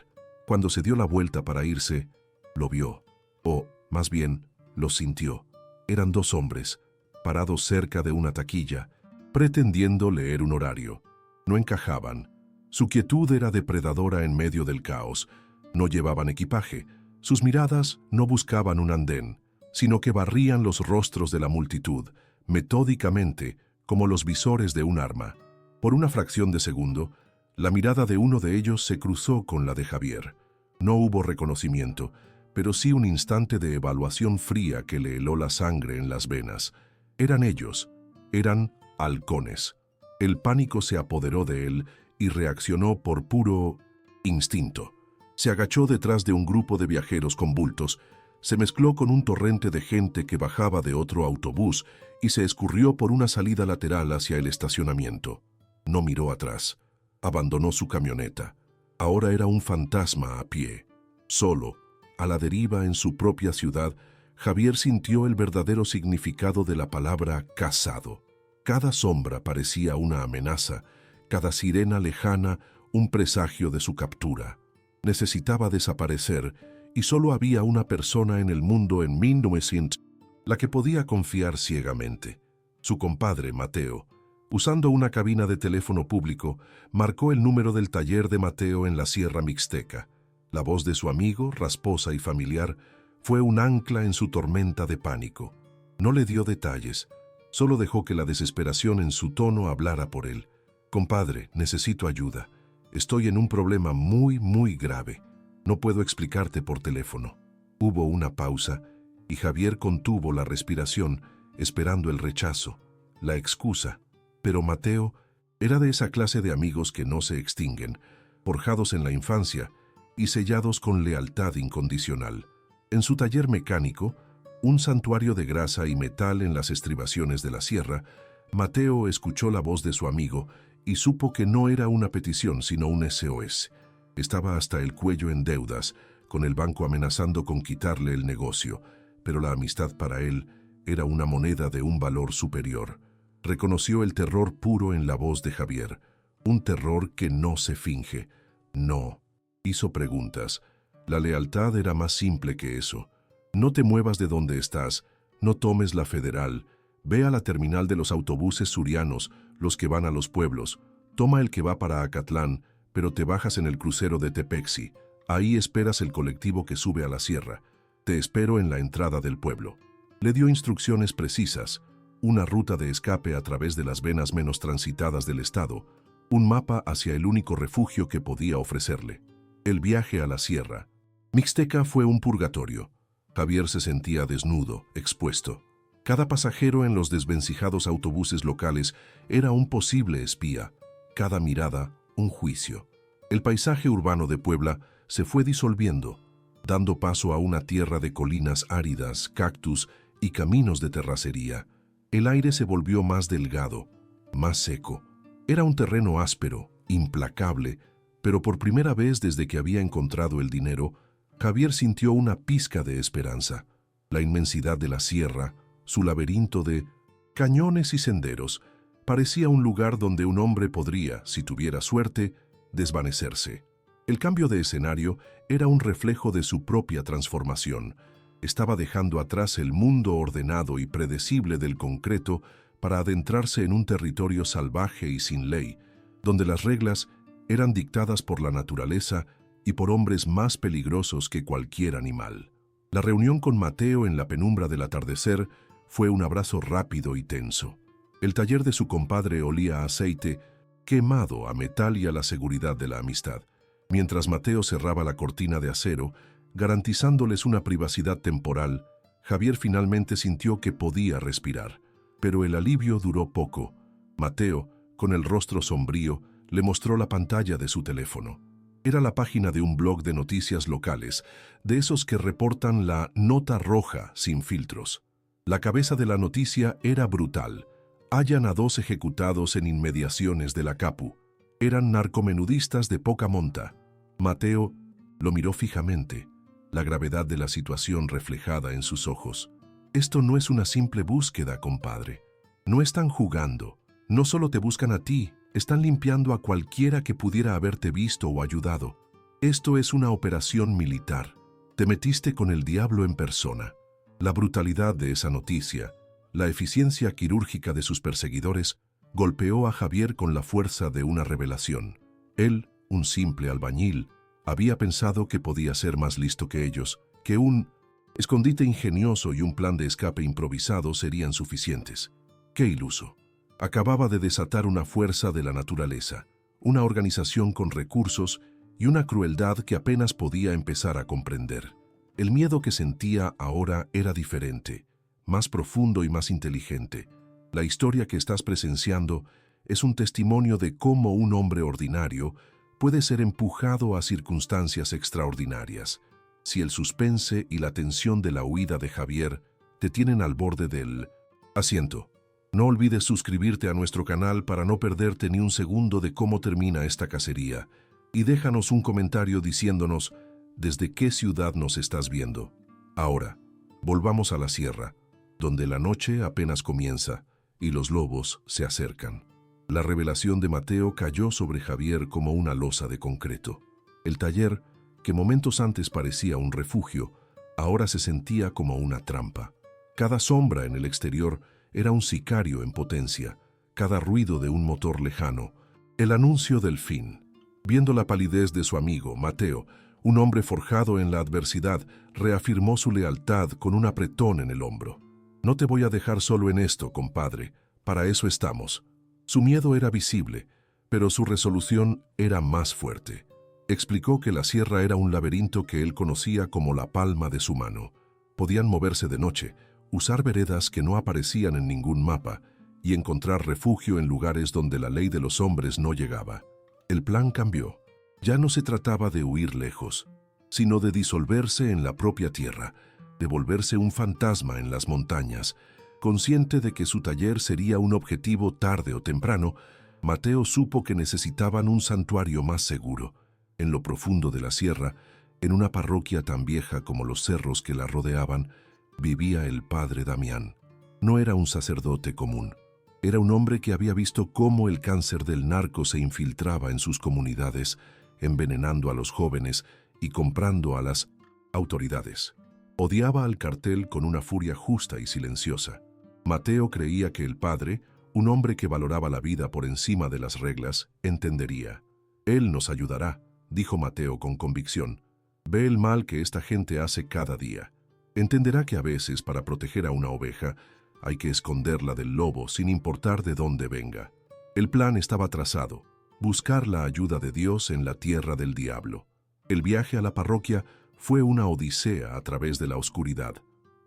Cuando se dio la vuelta para irse, lo vio, o, más bien, lo sintió. Eran 2 hombres, parados cerca de una taquilla, pretendiendo leer un horario. No encajaban. Su quietud era depredadora en medio del caos. No llevaban equipaje. Sus miradas no buscaban un andén, sino que barrían los rostros de la multitud, metódicamente, como los visores de un arma. Por una fracción de segundo, la mirada de uno de ellos se cruzó con la de Javier. No hubo reconocimiento, pero sí un instante de evaluación fría que le heló la sangre en las venas. Eran ellos, eran halcones. El pánico se apoderó de él y reaccionó por puro instinto. Se agachó detrás de un grupo de viajeros con bultos, se mezcló con un torrente de gente que bajaba de otro autobús y se escurrió por una salida lateral hacia el estacionamiento. No miró atrás. Abandonó su camioneta. Ahora era un fantasma a pie. Solo, a la deriva en su propia ciudad, Javier sintió el verdadero significado de la palabra casado. Cada sombra parecía una amenaza, cada sirena lejana un presagio de su captura. Necesitaba desaparecer y solo había una persona en el mundo en 1900 la que podía confiar ciegamente. Su compadre, Mateo. Usando una cabina de teléfono público, marcó el número del taller de Mateo en la Sierra Mixteca. La voz de su amigo, rasposa y familiar, fue un ancla en su tormenta de pánico. No le dio detalles, solo dejó que la desesperación en su tono hablara por él. «Compadre, necesito ayuda. Estoy en un problema muy grave. No puedo explicarte por teléfono». Hubo una pausa y Javier contuvo la respiración, esperando el rechazo, la excusa. Pero Mateo era de esa clase de amigos que no se extinguen, forjados en la infancia y sellados con lealtad incondicional. En su taller mecánico, un santuario de grasa y metal en las estribaciones de la sierra, Mateo escuchó la voz de su amigo y supo que no era una petición sino un SOS. Estaba hasta el cuello en deudas, con el banco amenazando con quitarle el negocio, pero la amistad para él era una moneda de un valor superior. Reconoció el terror puro en la voz de Javier, un terror que no se finge. No. Hizo preguntas. La lealtad era más simple que eso. No te muevas de donde estás, no tomes la Federal, ve a la terminal de los autobuses surianos, los que van a los pueblos, toma el que va para Acatlán, pero te bajas en el crucero de Tepexi. Ahí esperas el colectivo que sube a la sierra. Te espero en la entrada del pueblo. Le dio instrucciones precisas, una ruta de escape a través de las venas menos transitadas del estado, un mapa hacia el único refugio que podía ofrecerle. El viaje a la sierra. Mixteca fue un purgatorio. Javier se sentía desnudo, expuesto. Cada pasajero en los desvencijados autobuses locales era un posible espía. Cada mirada, un juicio. El paisaje urbano de Puebla se fue disolviendo, dando paso a una tierra de colinas áridas, cactus y caminos de terracería. El aire se volvió más delgado, más seco. Era un terreno áspero, implacable, pero por primera vez desde que había encontrado el dinero, Javier sintió una pizca de esperanza. La inmensidad de la sierra, su laberinto de cañones y senderos, parecía un lugar donde un hombre podría, si tuviera suerte, desvanecerse. El cambio de escenario era un reflejo de su propia transformación. Estaba dejando atrás el mundo ordenado y predecible del concreto para adentrarse en un territorio salvaje y sin ley, donde las reglas eran dictadas por la naturaleza y por hombres más peligrosos que cualquier animal. La reunión con Mateo en la penumbra del atardecer fue un abrazo rápido y tenso. El taller de su compadre olía a aceite, quemado a metal y a la seguridad de la amistad, mientras Mateo cerraba la cortina de acero, garantizándoles una privacidad temporal. Javier finalmente sintió que podía respirar, pero el alivio duró poco. Mateo, con el rostro sombrío, le mostró la pantalla de su teléfono. Era la página de un blog de noticias locales, de esos que reportan la nota roja sin filtros. La cabeza de la noticia era brutal. Hallan a 2 ejecutados en inmediaciones de la Capu. Eran narcomenudistas de poca monta. Mateo lo miró fijamente, la gravedad de la situación reflejada en sus ojos. Esto no es una simple búsqueda, compadre. No están jugando. No solo te buscan a ti, están limpiando a cualquiera que pudiera haberte visto o ayudado. Esto es una operación militar. Te metiste con el diablo en persona. La brutalidad de esa noticia, la eficiencia quirúrgica de sus perseguidores, golpeó a Javier con la fuerza de una revelación. Él, un simple albañil, había pensado que podía ser más listo que ellos, que un escondite ingenioso y un plan de escape improvisado serían suficientes. ¡Qué iluso! Acababa de desatar una fuerza de la naturaleza, una organización con recursos y una crueldad que apenas podía empezar a comprender. El miedo que sentía ahora era diferente, más profundo y más inteligente. La historia que estás presenciando es un testimonio de cómo un hombre ordinario puede ser empujado a circunstancias extraordinarias. Si el suspense y la tensión de la huida de Javier te tienen al borde del asiento, no olvides suscribirte a nuestro canal para no perderte ni un segundo de cómo termina esta cacería, y déjanos un comentario diciéndonos desde qué ciudad nos estás viendo. Ahora, volvamos a la sierra, donde la noche apenas comienza y los lobos se acercan. La revelación de Mateo cayó sobre Javier como una losa de concreto. El taller, que momentos antes parecía un refugio, ahora se sentía como una trampa. Cada sombra en el exterior era un sicario en potencia, cada ruido de un motor lejano, el anuncio del fin. Viendo la palidez de su amigo, Mateo, un hombre forjado en la adversidad, reafirmó su lealtad con un apretón en el hombro. «No te voy a dejar solo en esto, compadre, para eso estamos». Su miedo era visible, pero su resolución era más fuerte. Explicó que la sierra era un laberinto que él conocía como la palma de su mano. Podían moverse de noche, usar veredas que no aparecían en ningún mapa y encontrar refugio en lugares donde la ley de los hombres no llegaba. El plan cambió. Ya no se trataba de huir lejos, sino de disolverse en la propia tierra, de volverse un fantasma en las montañas. Consciente de que su taller sería un objetivo tarde o temprano, Mateo supo que necesitaban un santuario más seguro. En lo profundo de la sierra, en una parroquia tan vieja como los cerros que la rodeaban, vivía el padre Damián. No era un sacerdote común. Era un hombre que había visto cómo el cáncer del narco se infiltraba en sus comunidades, envenenando a los jóvenes y comprando a las autoridades. Odiaba al cartel con una furia justa y silenciosa. Mateo creía que el padre, un hombre que valoraba la vida por encima de las reglas, entendería. «Él nos ayudará», dijo Mateo con convicción. «Ve el mal que esta gente hace cada día. Entenderá que a veces, para proteger a una oveja, hay que esconderla del lobo sin importar de dónde venga». El plan estaba trazado: buscar la ayuda de Dios en la tierra del diablo. El viaje a la parroquia fue una odisea a través de la oscuridad.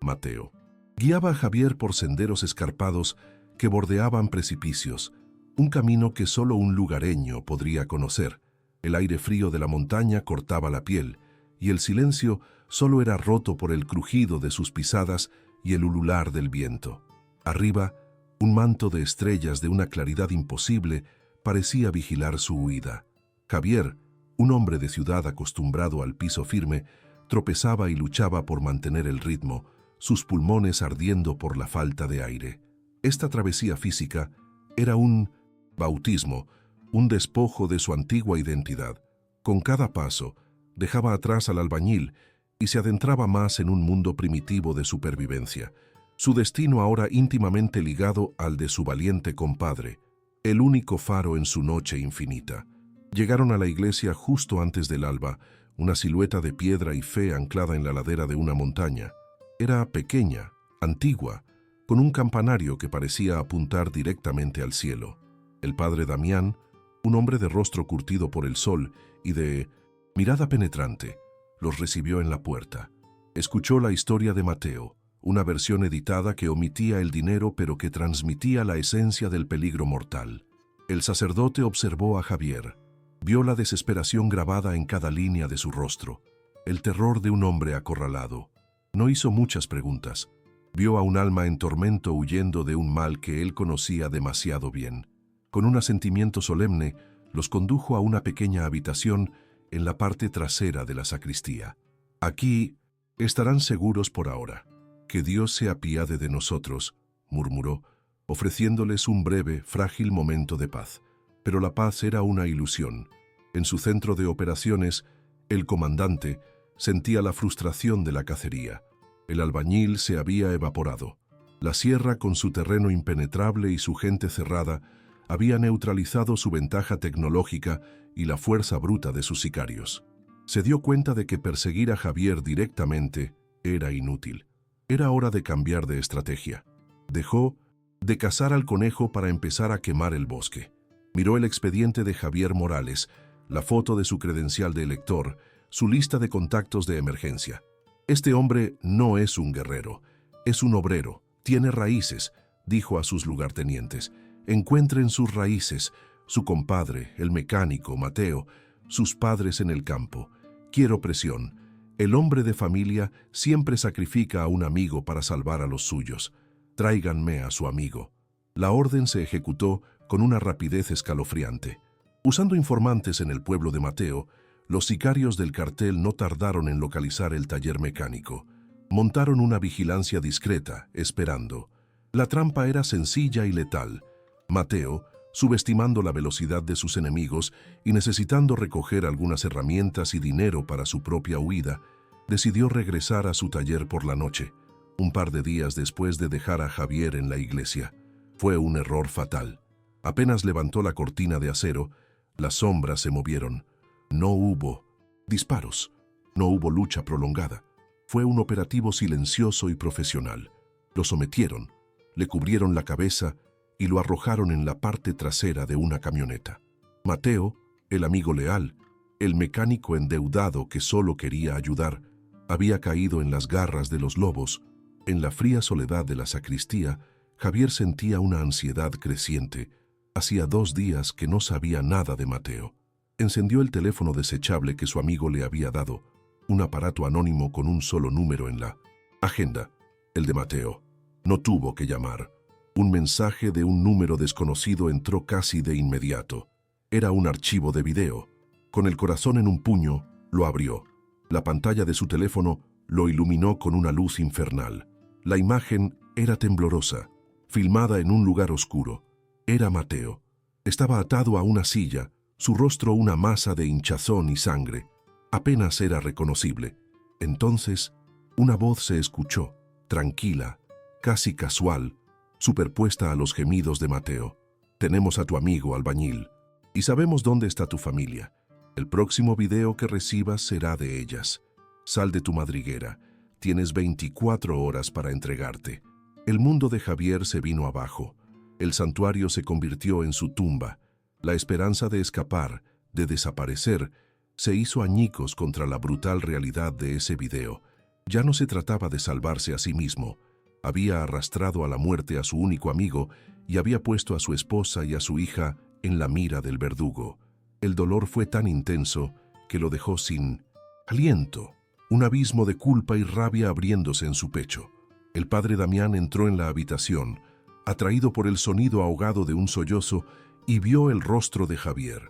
Mateo guiaba a Javier por senderos escarpados que bordeaban precipicios, un camino que solo un lugareño podría conocer. El aire frío de la montaña cortaba la piel, y el silencio solo era roto por el crujido de sus pisadas y el ulular del viento. Arriba, un manto de estrellas de una claridad imposible parecía vigilar su huida. Javier, un hombre de ciudad acostumbrado al piso firme, tropezaba y luchaba por mantener el ritmo, sus pulmones ardiendo por la falta de aire. Esta travesía física era un bautismo, un despojo de su antigua identidad. Con cada paso, dejaba atrás al albañil y se adentraba más en un mundo primitivo de supervivencia, su destino ahora íntimamente ligado al de su valiente compadre, el único faro en su noche infinita. Llegaron a la iglesia justo antes del alba, una silueta de piedra y fe anclada en la ladera de una montaña. Era pequeña, antigua, con un campanario que parecía apuntar directamente al cielo. El padre Damián, un hombre de rostro curtido por el sol y de mirada penetrante, los recibió en la puerta. Escuchó la historia de Mateo, una versión editada que omitía el dinero pero que transmitía la esencia del peligro mortal. El sacerdote observó a Javier. Vio la desesperación grabada en cada línea de su rostro, el terror de un hombre acorralado. No hizo muchas preguntas. Vio a un alma en tormento huyendo de un mal que él conocía demasiado bien. Con un asentimiento solemne, los condujo a una pequeña habitación en la parte trasera de la sacristía. «Aquí estarán seguros por ahora. Que Dios se apiade de nosotros», murmuró, ofreciéndoles un breve, frágil momento de paz. Pero la paz era una ilusión. En su centro de operaciones, el comandante sentía la frustración de la cacería. El albañil se había evaporado. La sierra, con su terreno impenetrable y su gente cerrada, había neutralizado su ventaja tecnológica y la fuerza bruta de sus sicarios. Se dio cuenta de que perseguir a Javier directamente era inútil. Era hora de cambiar de estrategia. Dejó de cazar al conejo para empezar a quemar el bosque. Miró el expediente de Javier Morales, la foto de su credencial de elector, su lista de contactos de emergencia. «Este hombre no es un guerrero, es un obrero, tiene raíces», dijo a sus lugartenientes. «Encuentren sus raíces». Su compadre, el mecánico, Mateo, sus padres en el campo. Quiero presión. El hombre de familia siempre sacrifica a un amigo para salvar a los suyos. Tráiganme a su amigo. La orden se ejecutó con una rapidez escalofriante. Usando informantes en el pueblo de Mateo, los sicarios del cartel no tardaron en localizar el taller mecánico. Montaron una vigilancia discreta, esperando. La trampa era sencilla y letal. Mateo, subestimando la velocidad de sus enemigos y necesitando recoger algunas herramientas y dinero para su propia huida, decidió regresar a su taller por la noche, un par de días después de dejar a Javier en la iglesia. Fue un error fatal. Apenas levantó la cortina de acero, las sombras se movieron. No hubo disparos, no hubo lucha prolongada. Fue un operativo silencioso y profesional. Lo sometieron, le cubrieron la cabeza y lo arrojaron en la parte trasera de una camioneta. Mateo, el amigo leal, el mecánico endeudado que solo quería ayudar, había caído en las garras de los lobos. En la fría soledad de la sacristía, Javier sentía una ansiedad creciente. Hacía 2 días que no sabía nada de Mateo. Encendió el teléfono desechable que su amigo le había dado, un aparato anónimo con un solo número en la agenda, el de Mateo. No tuvo que llamar. Un mensaje de un número desconocido entró casi de inmediato. Era un archivo de video. Con el corazón en un puño, lo abrió. La pantalla de su teléfono lo iluminó con una luz infernal. La imagen era temblorosa, filmada en un lugar oscuro. Era Mateo. Estaba atado a una silla, su rostro una masa de hinchazón y sangre. Apenas era reconocible. Entonces, una voz se escuchó, tranquila, casi casual, superpuesta a los gemidos de Mateo. Tenemos a tu amigo, albañil, y sabemos dónde está tu familia. El próximo video que recibas será de ellas. Sal de tu madriguera. Tienes 24 horas para entregarte. El mundo de Javier se vino abajo. El santuario se convirtió en su tumba. La esperanza de escapar, de desaparecer, se hizo añicos contra la brutal realidad de ese video. Ya no se trataba de salvarse a sí mismo. Había arrastrado a la muerte a su único amigo y había puesto a su esposa y a su hija en la mira del verdugo. El dolor fue tan intenso que lo dejó sin aliento, un abismo de culpa y rabia abriéndose en su pecho. El padre Damián entró en la habitación, atraído por el sonido ahogado de un sollozo, y vio el rostro de Javier.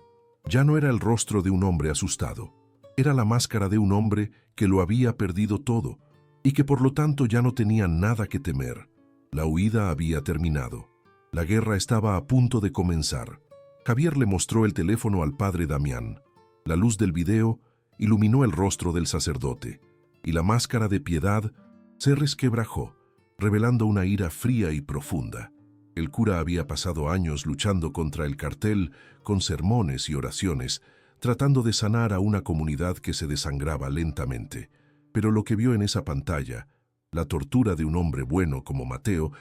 Ya no era el rostro de un hombre asustado. Era la máscara de un hombre que lo había perdido todo y que por lo tanto ya no tenía nada que temer. La huida había terminado. La guerra estaba a punto de comenzar. Javier le mostró el teléfono al padre Damián. La luz del video iluminó el rostro del sacerdote y la máscara de piedad se resquebrajó, revelando una ira fría y profunda. El cura había pasado años luchando contra el cartel con sermones y oraciones, tratando de sanar a una comunidad que se desangraba lentamente. Pero lo que vio en esa pantalla, la tortura de un hombre bueno como Mateo,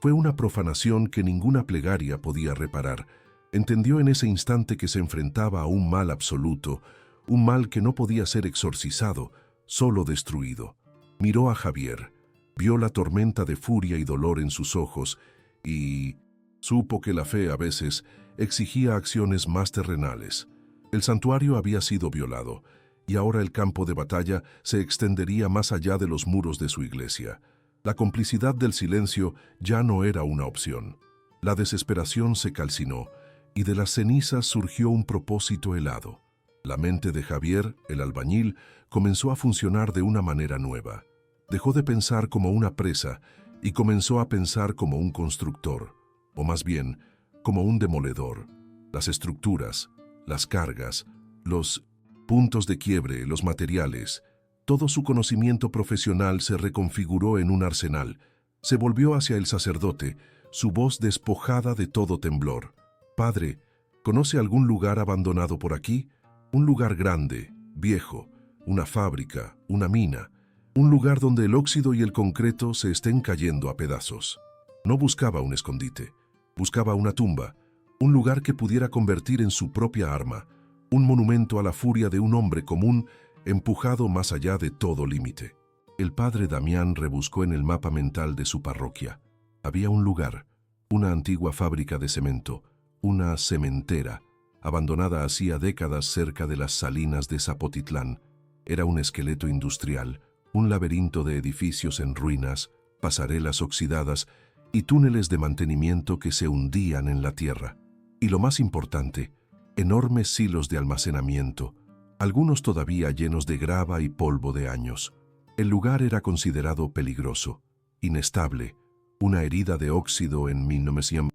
fue una profanación que ninguna plegaria podía reparar. Entendió en ese instante que se enfrentaba a un mal absoluto, un mal que no podía ser exorcizado, solo destruido. Miró a Javier, vio la tormenta de furia y dolor en sus ojos y supo que la fe a veces exigía acciones más terrenales. El santuario había sido violado y ahora el campo de batalla se extendería más allá de los muros de su iglesia. La complicidad del silencio ya no era una opción. La desesperación se calcinó y de las cenizas surgió un propósito helado. La mente de Javier, el albañil, comenzó a funcionar de una manera nueva. Dejó de pensar como una presa y comenzó a pensar como un constructor, o más bien, como un demoledor. Las estructuras, las cargas, los puntos de quiebre, los materiales, todo su conocimiento profesional se reconfiguró en un arsenal. Se volvió hacia el sacerdote, su voz despojada de todo temblor. «Padre, ¿conoce algún lugar abandonado por aquí? Un lugar grande, viejo, una fábrica, una mina, un lugar donde el óxido y el concreto se estén cayendo a pedazos». No buscaba un escondite, buscaba una tumba, un lugar que pudiera convertir en su propia arma, un monumento a la furia de un hombre común empujado más allá de todo límite. El padre Damián rebuscó en el mapa mental de su parroquia. Había un lugar, una antigua fábrica de cemento, una cementera, abandonada hacía décadas cerca de las salinas de Zapotitlán. Era un esqueleto industrial, un laberinto de edificios en ruinas, pasarelas oxidadas y túneles de mantenimiento que se hundían en la tierra. Y lo más importante, enormes silos de almacenamiento, algunos todavía llenos de grava y polvo de años. El lugar era considerado peligroso, inestable, una herida de óxido en 1900,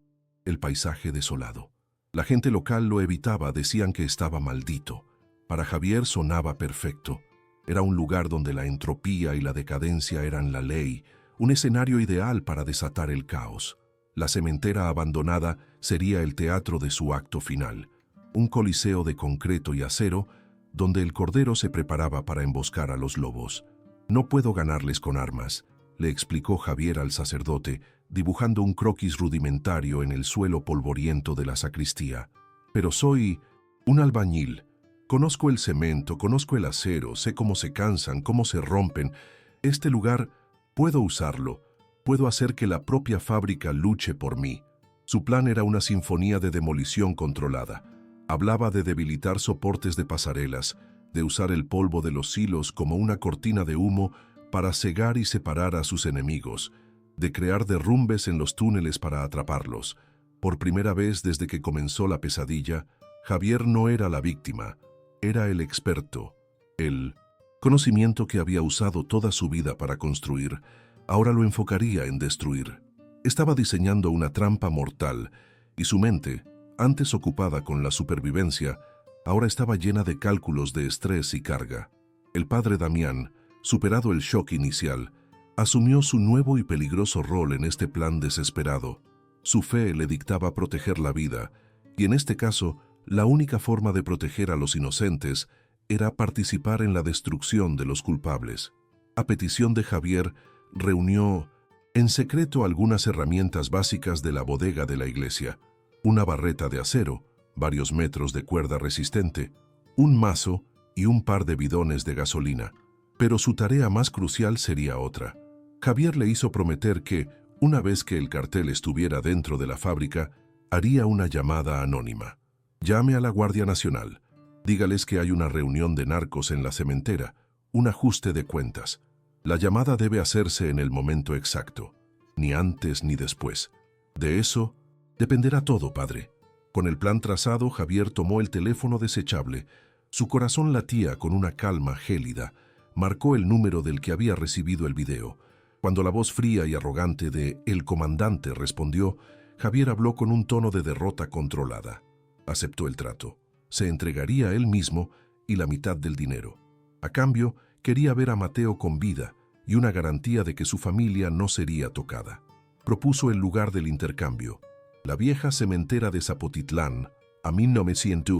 el paisaje desolado. La gente local lo evitaba, decían que estaba maldito. Para Javier sonaba perfecto. Era un lugar donde la entropía y la decadencia eran la ley, un escenario ideal para desatar el caos. La cementera abandonada sería el teatro de su acto final, un coliseo de concreto y acero donde el cordero se preparaba para emboscar a los lobos. «No puedo ganarles con armas», le explicó Javier al sacerdote, dibujando un croquis rudimentario en el suelo polvoriento de la sacristía. «Pero soy un albañil. Conozco el cemento, conozco el acero, sé cómo se cansan, cómo se rompen. Este lugar puedo usarlo, puedo hacer que la propia fábrica luche por mí». Su plan era una sinfonía de demolición controlada. Hablaba de debilitar soportes de pasarelas, de usar el polvo de los silos como una cortina de humo para cegar y separar a sus enemigos, de crear derrumbes en los túneles para atraparlos. Por primera vez desde que comenzó la pesadilla, Javier no era la víctima, era el experto. El conocimiento que había usado toda su vida para construir, ahora lo enfocaría en destruir. Estaba diseñando una trampa mortal, y su mente, antes ocupada con la supervivencia, ahora estaba llena de cálculos de estrés y carga. El padre Damián, superado el shock inicial, asumió su nuevo y peligroso rol en este plan desesperado. Su fe le dictaba proteger la vida, y en este caso, la única forma de proteger a los inocentes era participar en la destrucción de los culpables. A petición de Javier, reunió en secreto algunas herramientas básicas de la bodega de la iglesia: una barreta de acero, varios metros de cuerda resistente, un mazo y un par de bidones de gasolina. Pero su tarea más crucial sería otra. Javier le hizo prometer que, una vez que el cartel estuviera dentro de la fábrica, haría una llamada anónima. Llame a la Guardia Nacional. Dígales que hay una reunión de narcos en la cementera, un ajuste de cuentas. La llamada debe hacerse en el momento exacto, ni antes ni después. De eso dependerá todo, padre. Con el plan trazado, Javier tomó el teléfono desechable. Su corazón latía con una calma gélida. Marcó el número del que había recibido el video. Cuando la voz fría y arrogante de «el comandante» respondió, Javier habló con un tono de derrota controlada. Aceptó el trato. Se entregaría él mismo y la mitad del dinero. A cambio, quería ver a Mateo con vida y una garantía de que su familia no sería tocada. Propuso el lugar del intercambio: la vieja cementera de Zapotitlán, a 1900,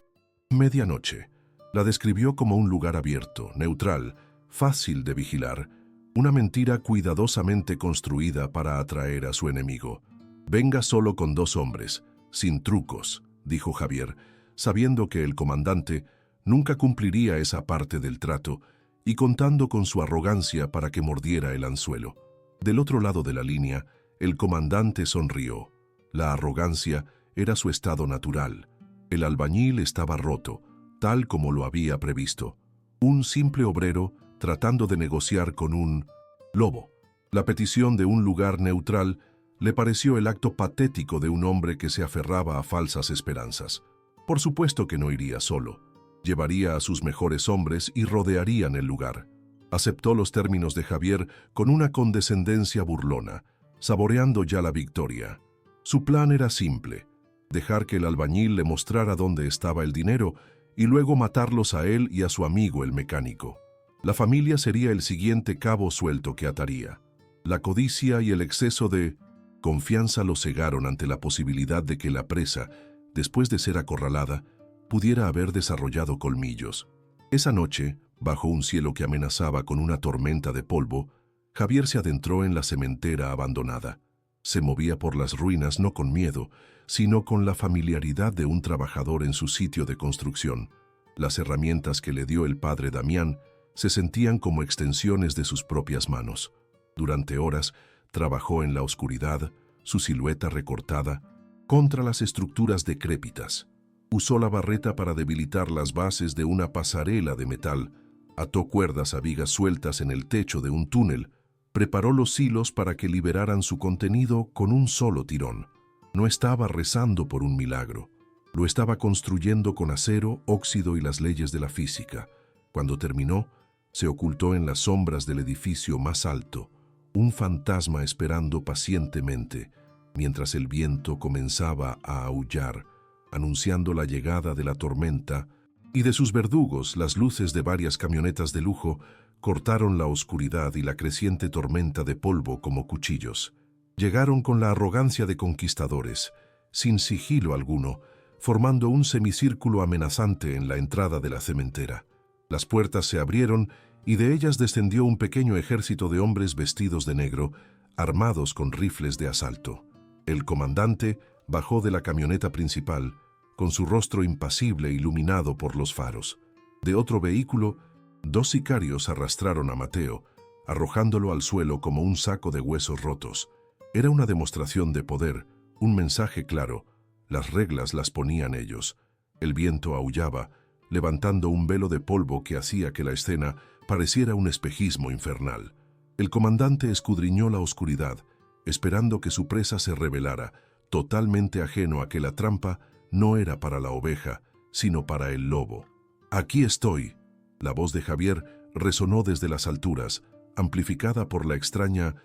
medianoche. La describió como un lugar abierto, neutral, fácil de vigilar, una mentira cuidadosamente construida para atraer a su enemigo. «Venga solo con 2 hombres, sin trucos», dijo Javier, sabiendo que el comandante nunca cumpliría esa parte del trato y contando con su arrogancia para que mordiera el anzuelo. Del otro lado de la línea, el comandante sonrió. La arrogancia era su estado natural. El albañil estaba roto, tal como lo había previsto. Un simple obrero tratando de negociar con un lobo. La petición de un lugar neutral le pareció el acto patético de un hombre que se aferraba a falsas esperanzas. Por supuesto que no iría solo. Llevaría a sus mejores hombres y rodearían el lugar. Aceptó los términos de Javier con una condescendencia burlona, saboreando ya la victoria. Su plan era simple: dejar que el albañil le mostrara dónde estaba el dinero y luego matarlos a él y a su amigo el mecánico. La familia sería el siguiente cabo suelto que ataría. La codicia y el exceso de confianza lo cegaron ante la posibilidad de que la presa, después de ser acorralada, pudiera haber desarrollado colmillos. Esa noche, bajo un cielo que amenazaba con una tormenta de polvo, Javier se adentró en la cementera abandonada. Se movía por las ruinas no con miedo, sino con la familiaridad de un trabajador en su sitio de construcción. Las herramientas que le dio el padre Damián se sentían como extensiones de sus propias manos. Durante horas trabajó en la oscuridad, su silueta recortada, contra las estructuras decrépitas. Usó la barreta para debilitar las bases de una pasarela de metal, ató cuerdas a vigas sueltas en el techo de un túnel, preparó los hilos para que liberaran su contenido con un solo tirón. No estaba rezando por un milagro, lo estaba construyendo con acero, óxido y las leyes de la física. Cuando terminó, se ocultó en las sombras del edificio más alto, un fantasma esperando pacientemente, mientras el viento comenzaba a aullar, anunciando la llegada de la tormenta, y de sus verdugos las luces de varias camionetas de lujo cortaron la oscuridad y la creciente tormenta de polvo como cuchillos. Llegaron con la arrogancia de conquistadores, sin sigilo alguno, formando un semicírculo amenazante en la entrada de la cementera. Las puertas se abrieron y de ellas descendió un pequeño ejército de hombres vestidos de negro, armados con rifles de asalto. El comandante bajó de la camioneta principal, con su rostro impasible iluminado por los faros. De otro vehículo, 2 sicarios arrastraron a Mateo, arrojándolo al suelo como un saco de huesos rotos. Era una demostración de poder, un mensaje claro. Las reglas las ponían ellos. El viento aullaba, levantando un velo de polvo que hacía que la escena pareciera un espejismo infernal. El comandante escudriñó la oscuridad, esperando que su presa se revelara, totalmente ajeno a que la trampa no era para la oveja, sino para el lobo. «Aquí estoy». La voz de Javier resonó desde las alturas, amplificada por la extraña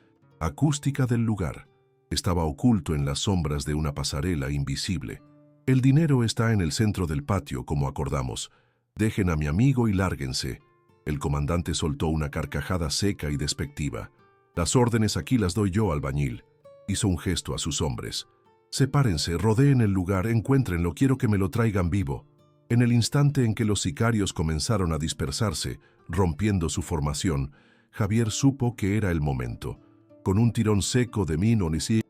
acústica del lugar. Estaba oculto en las sombras de una pasarela invisible. «El dinero está en el centro del patio, como acordamos. Dejen a mi amigo y lárguense». El comandante soltó una carcajada seca y despectiva. «Las órdenes aquí las doy yo, albañil». Hizo un gesto a sus hombres. «Sepárense, rodeen el lugar, encuéntrenlo, quiero que me lo traigan vivo». En el instante en que los sicarios comenzaron a dispersarse, rompiendo su formación, Javier supo que era el momento. Con un tirón seco de Minonisí,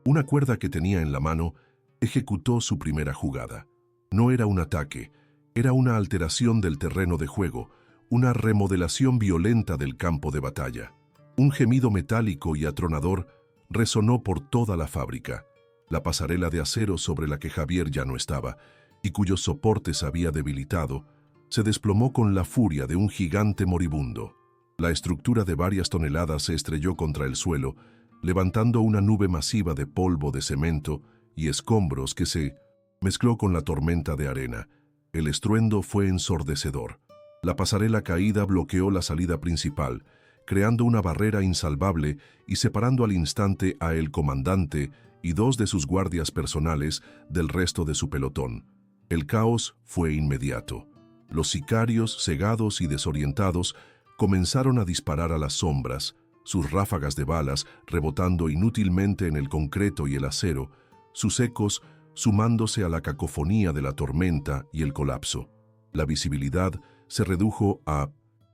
una cuerda que tenía en la mano, ejecutó su primera jugada. No era un ataque, era una alteración del terreno de juego, una remodelación violenta del campo de batalla. Un gemido metálico y atronador resonó por toda la fábrica. La pasarela de acero sobre la que Javier ya no estaba, y cuyos soportes había debilitado, se desplomó con la furia de un gigante moribundo. La estructura de varias toneladas se estrelló contra el suelo, levantando una nube masiva de polvo de cemento y escombros que se mezcló con la tormenta de arena. El estruendo fue ensordecedor. La pasarela caída bloqueó la salida principal, creando una barrera insalvable y separando al instante a el comandante y 2 de sus guardias personales del resto de su pelotón. El caos fue inmediato. Los sicarios, cegados y desorientados, comenzaron a disparar a las sombras, sus ráfagas de balas rebotando inútilmente en el concreto y el acero, sus ecos sumándose a la cacofonía de la tormenta y el colapso. La visibilidad se redujo a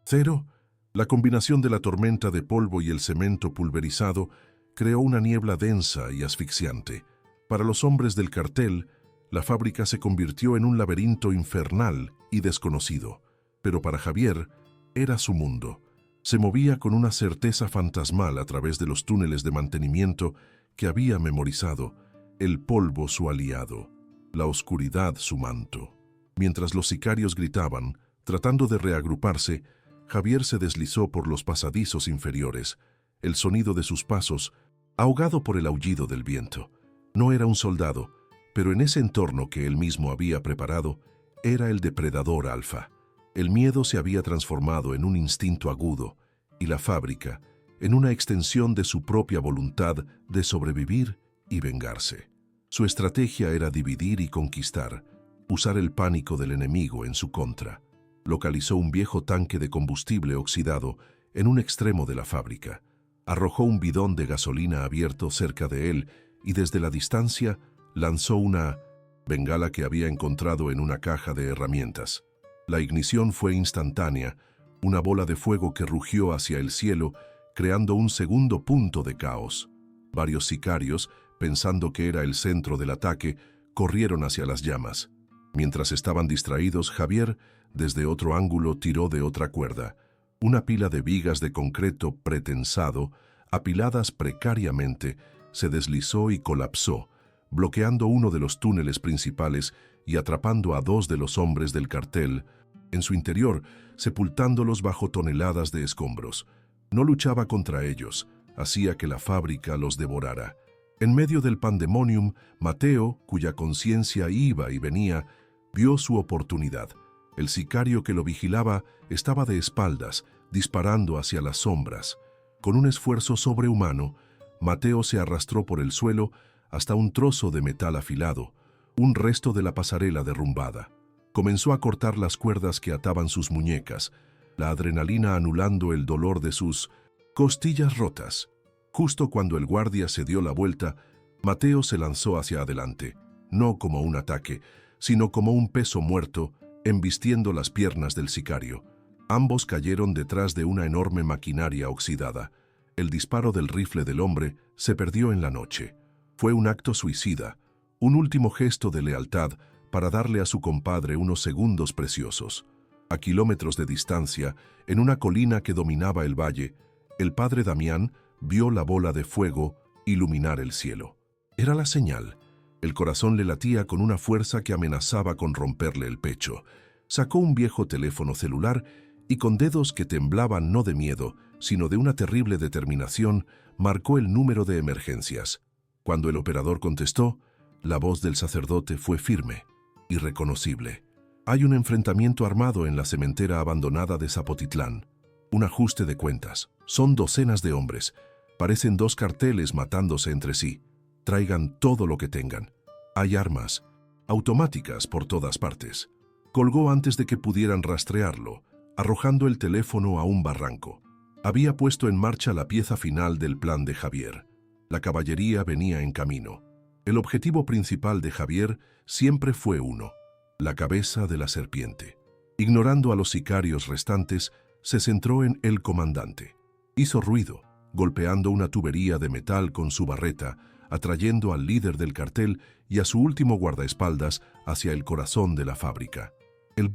0. La combinación de la tormenta de polvo y el cemento pulverizado creó una niebla densa y asfixiante. Para los hombres del cartel, la fábrica se convirtió en un laberinto infernal y desconocido, pero para Javier era su mundo. Se movía con una certeza fantasmal a través de los túneles de mantenimiento que había memorizado, el polvo su aliado, la oscuridad su manto. Mientras los sicarios gritaban, tratando de reagruparse, Javier se deslizó por los pasadizos inferiores, el sonido de sus pasos, ahogado por el aullido del viento. No era un soldado, pero en ese entorno que él mismo había preparado, era el depredador alfa. El miedo se había transformado en un instinto agudo, y la fábrica, en una extensión de su propia voluntad de sobrevivir y vengarse. Su estrategia era dividir y conquistar, usar el pánico del enemigo en su contra. Localizó un viejo tanque de combustible oxidado en un extremo de la fábrica. Arrojó un bidón de gasolina abierto cerca de él y desde la distancia lanzó una bengala que había encontrado en una caja de herramientas. La ignición fue instantánea, una bola de fuego que rugió hacia el cielo, creando un segundo punto de caos. Varios sicarios, pensando que era el centro del ataque, corrieron hacia las llamas. Mientras estaban distraídos, Javier, desde otro ángulo, tiró de otra cuerda. Una pila de vigas de concreto pretensado, apiladas precariamente, se deslizó y colapsó, bloqueando uno de los túneles principales y atrapando a 2 de los hombres del cartel en su interior, sepultándolos bajo toneladas de escombros. No luchaba contra ellos, hacía que la fábrica los devorara. En medio del pandemonium, Mateo, cuya conciencia iba y venía, vio su oportunidad. El sicario que lo vigilaba estaba de espaldas, disparando hacia las sombras. Con un esfuerzo sobrehumano, Mateo se arrastró por el suelo hasta un trozo de metal afilado, un resto de la pasarela derrumbada. Comenzó a cortar las cuerdas que ataban sus muñecas, la adrenalina anulando el dolor de sus costillas rotas. Justo cuando el guardia se dio la vuelta, Mateo se lanzó hacia adelante, no como un ataque, sino como un peso muerto, embistiendo las piernas del sicario. Ambos cayeron detrás de una enorme maquinaria oxidada. El disparo del rifle del hombre se perdió en la noche. Fue un acto suicida, un último gesto de lealtad para darle a su compadre unos segundos preciosos. A kilómetros de distancia, en una colina que dominaba el valle, el padre Damián vio la bola de fuego iluminar el cielo. Era la señal. El corazón le latía con una fuerza que amenazaba con romperle el pecho. Sacó un viejo teléfono celular y con dedos que temblaban no de miedo, sino de una terrible determinación, marcó el número de emergencias. Cuando el operador contestó, la voz del sacerdote fue firme, irreconocible. Hay un enfrentamiento armado en la cementera abandonada de Zapotitlán. Un ajuste de cuentas. Son docenas de hombres. Parecen 2 carteles matándose entre sí. Traigan todo lo que tengan. Hay armas automáticas por todas partes. Colgó antes de que pudieran rastrearlo, arrojando el teléfono a un barranco. Había puesto en marcha la pieza final del plan de Javier. La caballería venía en camino. El objetivo principal de Javier siempre fue uno: la cabeza de la serpiente. Ignorando a los sicarios restantes, se centró en el comandante. Hizo ruido, golpeando una tubería de metal con su barreta, atrayendo al líder del cartel y a su último guardaespaldas hacia el corazón de la fábrica. El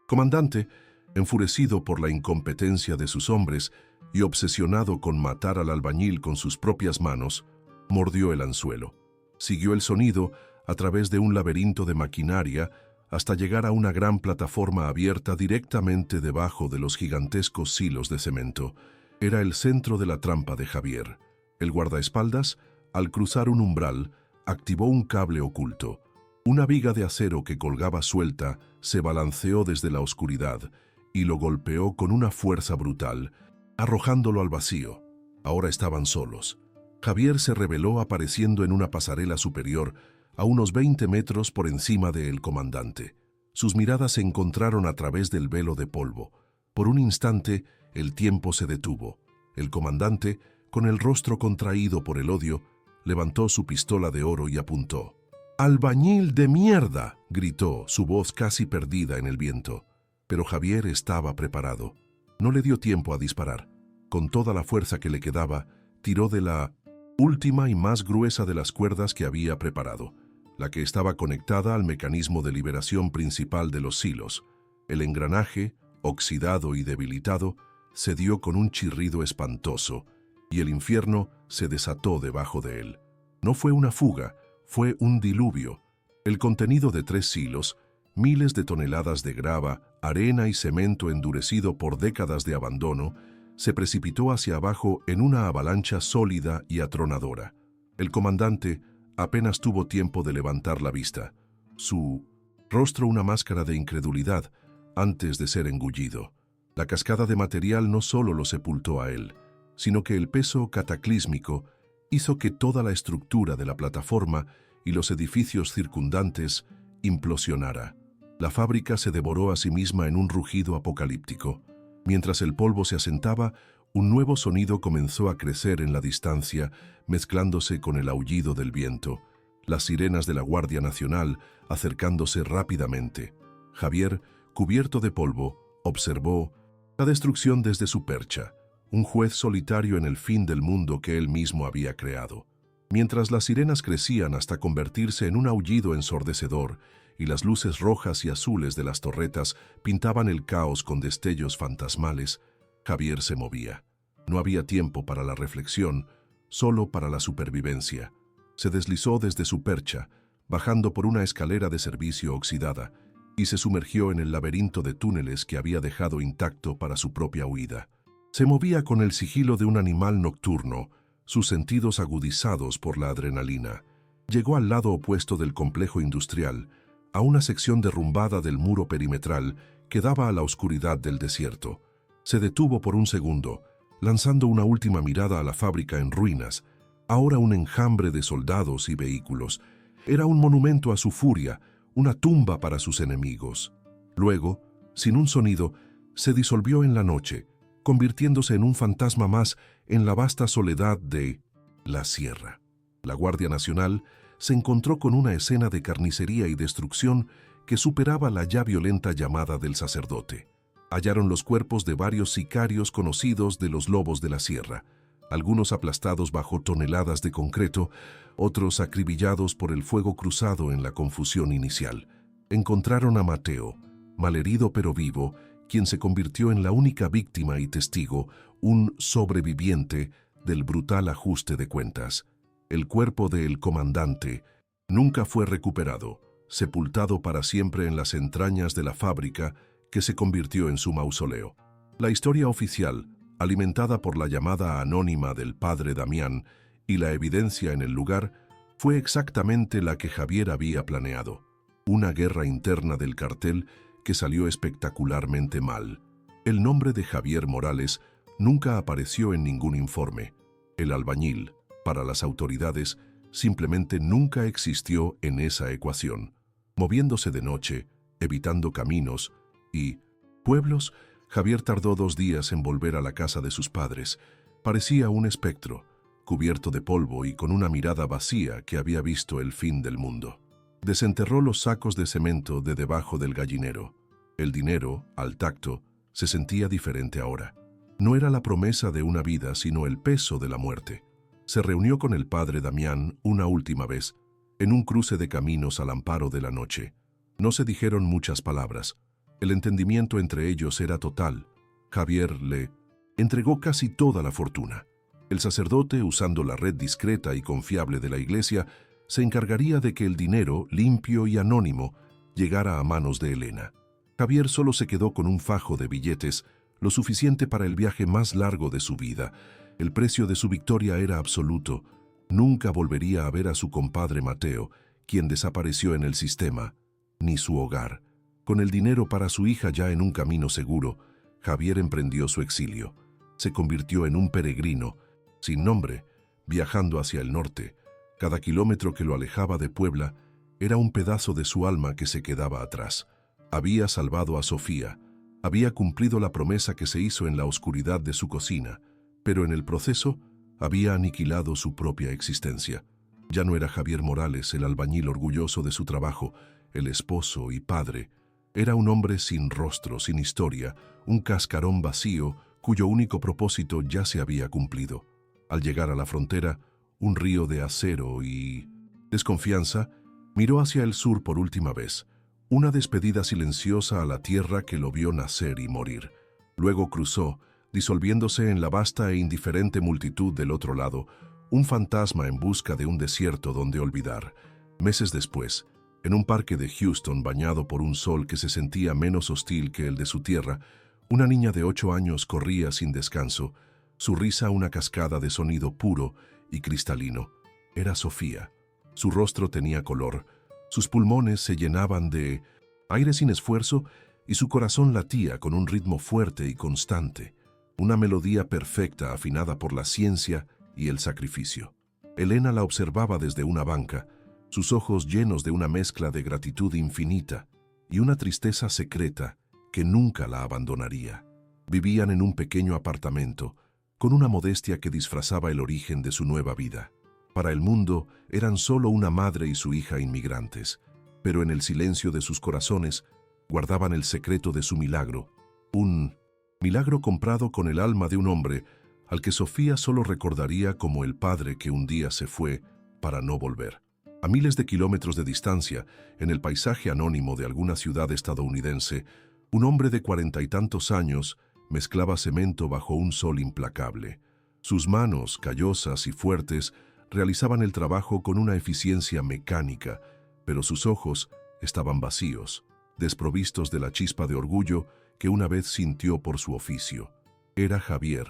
comandante, enfurecido por la incompetencia de sus hombres y obsesionado con matar al albañil con sus propias manos, mordió el anzuelo. Siguió el sonido a través de un laberinto de maquinaria hasta llegar a una gran plataforma abierta directamente debajo de los gigantescos silos de cemento. Era el centro de la trampa de Javier. El guardaespaldas, al cruzar un umbral, activó un cable oculto. Una viga de acero que colgaba suelta se balanceó desde la oscuridad y lo golpeó con una fuerza brutal, arrojándolo al vacío. Ahora estaban solos. Javier se reveló apareciendo en una pasarela superior, a unos 20 metros por encima del comandante. Sus miradas se encontraron a través del velo de polvo. Por un instante, el tiempo se detuvo. El comandante, con el rostro contraído por el odio, levantó su pistola de oro y apuntó. «¡Albañil de mierda!», gritó, su voz casi perdida en el viento. Pero Javier estaba preparado. No le dio tiempo a disparar. Con toda la fuerza que le quedaba, tiró de la última y más gruesa de las cuerdas que había preparado, la que estaba conectada al mecanismo de liberación principal de los silos. El engranaje, oxidado y debilitado, cedió con un chirrido espantoso, y el infierno se desató debajo de él. No fue una fuga, fue un diluvio. El contenido de 3 silos, miles de toneladas de grava, arena y cemento endurecido por décadas de abandono, se precipitó hacia abajo en una avalancha sólida y atronadora. El comandante apenas tuvo tiempo de levantar la vista. Su rostro una máscara de incredulidad antes de ser engullido. La cascada de material no solo lo sepultó a él, sino que el peso cataclísmico hizo que toda la estructura de la plataforma y los edificios circundantes implosionara. La fábrica se devoró a sí misma en un rugido apocalíptico. Mientras el polvo se asentaba, un nuevo sonido comenzó a crecer en la distancia, mezclándose con el aullido del viento. Las sirenas de la Guardia Nacional acercándose rápidamente. Javier, cubierto de polvo, observó la destrucción desde su percha, un juez solitario en el fin del mundo que él mismo había creado. Mientras las sirenas crecían hasta convertirse en un aullido ensordecedor y las luces rojas y azules de las torretas pintaban el caos con destellos fantasmales, Javier se movía. No había tiempo para la reflexión, solo para la supervivencia. Se deslizó desde su percha, bajando por una escalera de servicio oxidada, y se sumergió en el laberinto de túneles que había dejado intacto para su propia huida. Se movía con el sigilo de un animal nocturno, sus sentidos agudizados por la adrenalina. Llegó al lado opuesto del complejo industrial, a una sección derrumbada del muro perimetral que daba a la oscuridad del desierto. Se detuvo por un segundo, lanzando una última mirada a la fábrica en ruinas, ahora un enjambre de soldados y vehículos. Era un monumento a su furia, una tumba para sus enemigos. Luego, sin un sonido, se disolvió en la noche, convirtiéndose en un fantasma más en la vasta soledad de la sierra. La Guardia Nacional se encontró con una escena de carnicería y destrucción que superaba la ya violenta llamada del sacerdote. Hallaron los cuerpos de varios sicarios conocidos de los lobos de la sierra, algunos aplastados bajo toneladas de concreto, otros acribillados por el fuego cruzado en la confusión inicial. Encontraron a Mateo, malherido pero vivo, quien se convirtió en la única víctima y testigo, un sobreviviente del brutal ajuste de cuentas. El cuerpo del comandante nunca fue recuperado, sepultado para siempre en las entrañas de la fábrica que se convirtió en su mausoleo. La historia oficial, alimentada por la llamada anónima del padre Damián y la evidencia en el lugar, fue exactamente la que Javier había planeado. Una guerra interna del cartel que salió espectacularmente mal. El nombre de Javier Morales nunca apareció en ningún informe. El albañil, para las autoridades, simplemente nunca existió en esa ecuación. Moviéndose de noche, evitando caminos y pueblos, Javier tardó 2 días en volver a la casa de sus padres. Parecía un espectro, cubierto de polvo y con una mirada vacía que había visto el fin del mundo. Desenterró los sacos de cemento de debajo del gallinero. El dinero, al tacto, se sentía diferente ahora. No era la promesa de una vida, sino el peso de la muerte. Se reunió con el padre Damián una última vez, en un cruce de caminos al amparo de la noche. No se dijeron muchas palabras. El entendimiento entre ellos era total. Javier le entregó casi toda la fortuna. El sacerdote, usando la red discreta y confiable de la iglesia, se encargaría de que el dinero, limpio y anónimo, llegara a manos de Elena. Javier solo se quedó con un fajo de billetes, lo suficiente para el viaje más largo de su vida. El precio de su victoria era absoluto. Nunca volvería a ver a su compadre Mateo, quien desapareció en el sistema, ni su hogar. Con el dinero para su hija ya en un camino seguro, Javier emprendió su exilio. Se convirtió en un peregrino, sin nombre, viajando hacia el norte. Cada kilómetro que lo alejaba de Puebla era un pedazo de su alma que se quedaba atrás. Había salvado a Sofía, había cumplido la promesa que se hizo en la oscuridad de su cocina, pero en el proceso había aniquilado su propia existencia. Ya no era Javier Morales, el albañil orgulloso de su trabajo, el esposo y padre. Era un hombre sin rostro, sin historia, un cascarón vacío cuyo único propósito ya se había cumplido. Al llegar a la frontera, un río de acero y desconfianza, miró hacia el sur por última vez, una despedida silenciosa a la tierra que lo vio nacer y morir. Luego cruzó, disolviéndose en la vasta e indiferente multitud del otro lado, un fantasma en busca de un desierto donde olvidar. Meses después, en un parque de Houston bañado por un sol que se sentía menos hostil que el de su tierra, una niña de 8 años corría sin descanso, su risa una cascada de sonido puro y cristalino. Era Sofía. Su rostro tenía color, sus pulmones se llenaban de aire sin esfuerzo y su corazón latía con un ritmo fuerte y constante, una melodía perfecta afinada por la ciencia y el sacrificio. Elena la observaba desde una banca, sus ojos llenos de una mezcla de gratitud infinita y una tristeza secreta que nunca la abandonaría. Vivían en un pequeño apartamento, con una modestia que disfrazaba el origen de su nueva vida. Para el mundo eran solo una madre y su hija inmigrantes, pero en el silencio de sus corazones guardaban el secreto de su milagro, un milagro comprado con el alma de un hombre al que Sofía solo recordaría como el padre que un día se fue para no volver. A miles de kilómetros de distancia, en el paisaje anónimo de alguna ciudad estadounidense, un hombre de 40 y tantos años mezclaba cemento bajo un sol implacable. Sus manos, callosas y fuertes, realizaban el trabajo con una eficiencia mecánica, pero sus ojos estaban vacíos, desprovistos de la chispa de orgullo que una vez sintió por su oficio. Era Javier,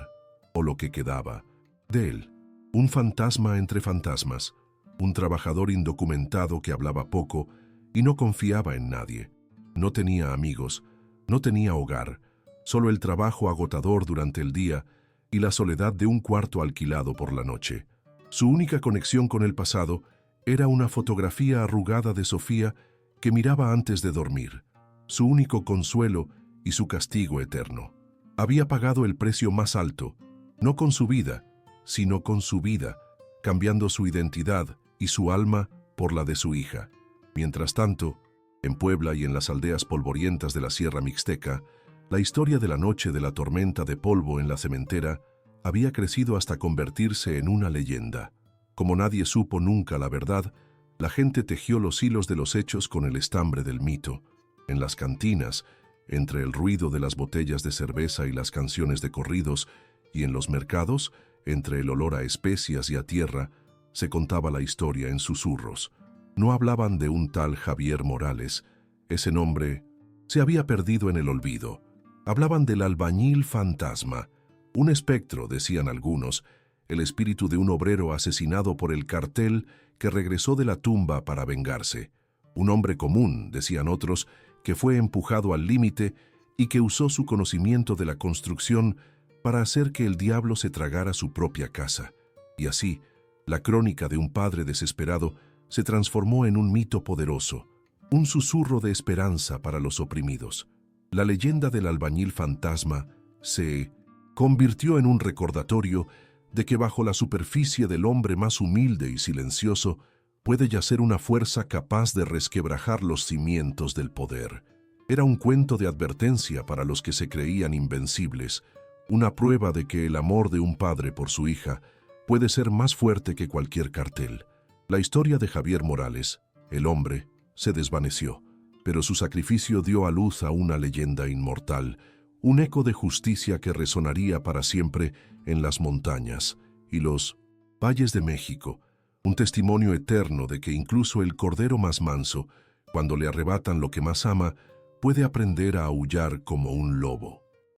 o lo que quedaba de él, un fantasma entre fantasmas, un trabajador indocumentado que hablaba poco y no confiaba en nadie. No tenía amigos, no tenía hogar, solo el trabajo agotador durante el día y la soledad de un cuarto alquilado por la noche. Su única conexión con el pasado era una fotografía arrugada de Sofía que miraba antes de dormir, su único consuelo y su castigo eterno. Había pagado el precio más alto, no con su vida, sino con su vida, cambiando su identidad y su alma por la de su hija. Mientras tanto, en Puebla y en las aldeas polvorientas de la Sierra Mixteca, la historia de la noche de la tormenta de polvo en la cementera había crecido hasta convertirse en una leyenda. Como nadie supo nunca la verdad, la gente tejió los hilos de los hechos con el estambre del mito. En las cantinas, entre el ruido de las botellas de cerveza y las canciones de corridos, y en los mercados, entre el olor a especias y a tierra, se contaba la historia en susurros. No hablaban de un tal Javier Morales. Ese nombre se había perdido en el olvido. Hablaban del albañil fantasma, un espectro, decían algunos, el espíritu de un obrero asesinado por el cartel que regresó de la tumba para vengarse. Un hombre común, decían otros, que fue empujado al límite y que usó su conocimiento de la construcción para hacer que el diablo se tragara su propia casa. Y así, la crónica de un padre desesperado se transformó en un mito poderoso, un susurro de esperanza para los oprimidos. La leyenda del albañil fantasma se convirtió en un recordatorio de que bajo la superficie del hombre más humilde y silencioso puede yacer una fuerza capaz de resquebrajar los cimientos del poder. Era un cuento de advertencia para los que se creían invencibles, una prueba de que el amor de un padre por su hija puede ser más fuerte que cualquier cartel. La historia de Javier Morales, el hombre, se desvaneció, pero su sacrificio dio a luz a una leyenda inmortal, un eco de justicia que resonaría para siempre en las montañas y los valles de México, un testimonio eterno de que incluso el cordero más manso, cuando le arrebatan lo que más ama, puede aprender a aullar como un lobo.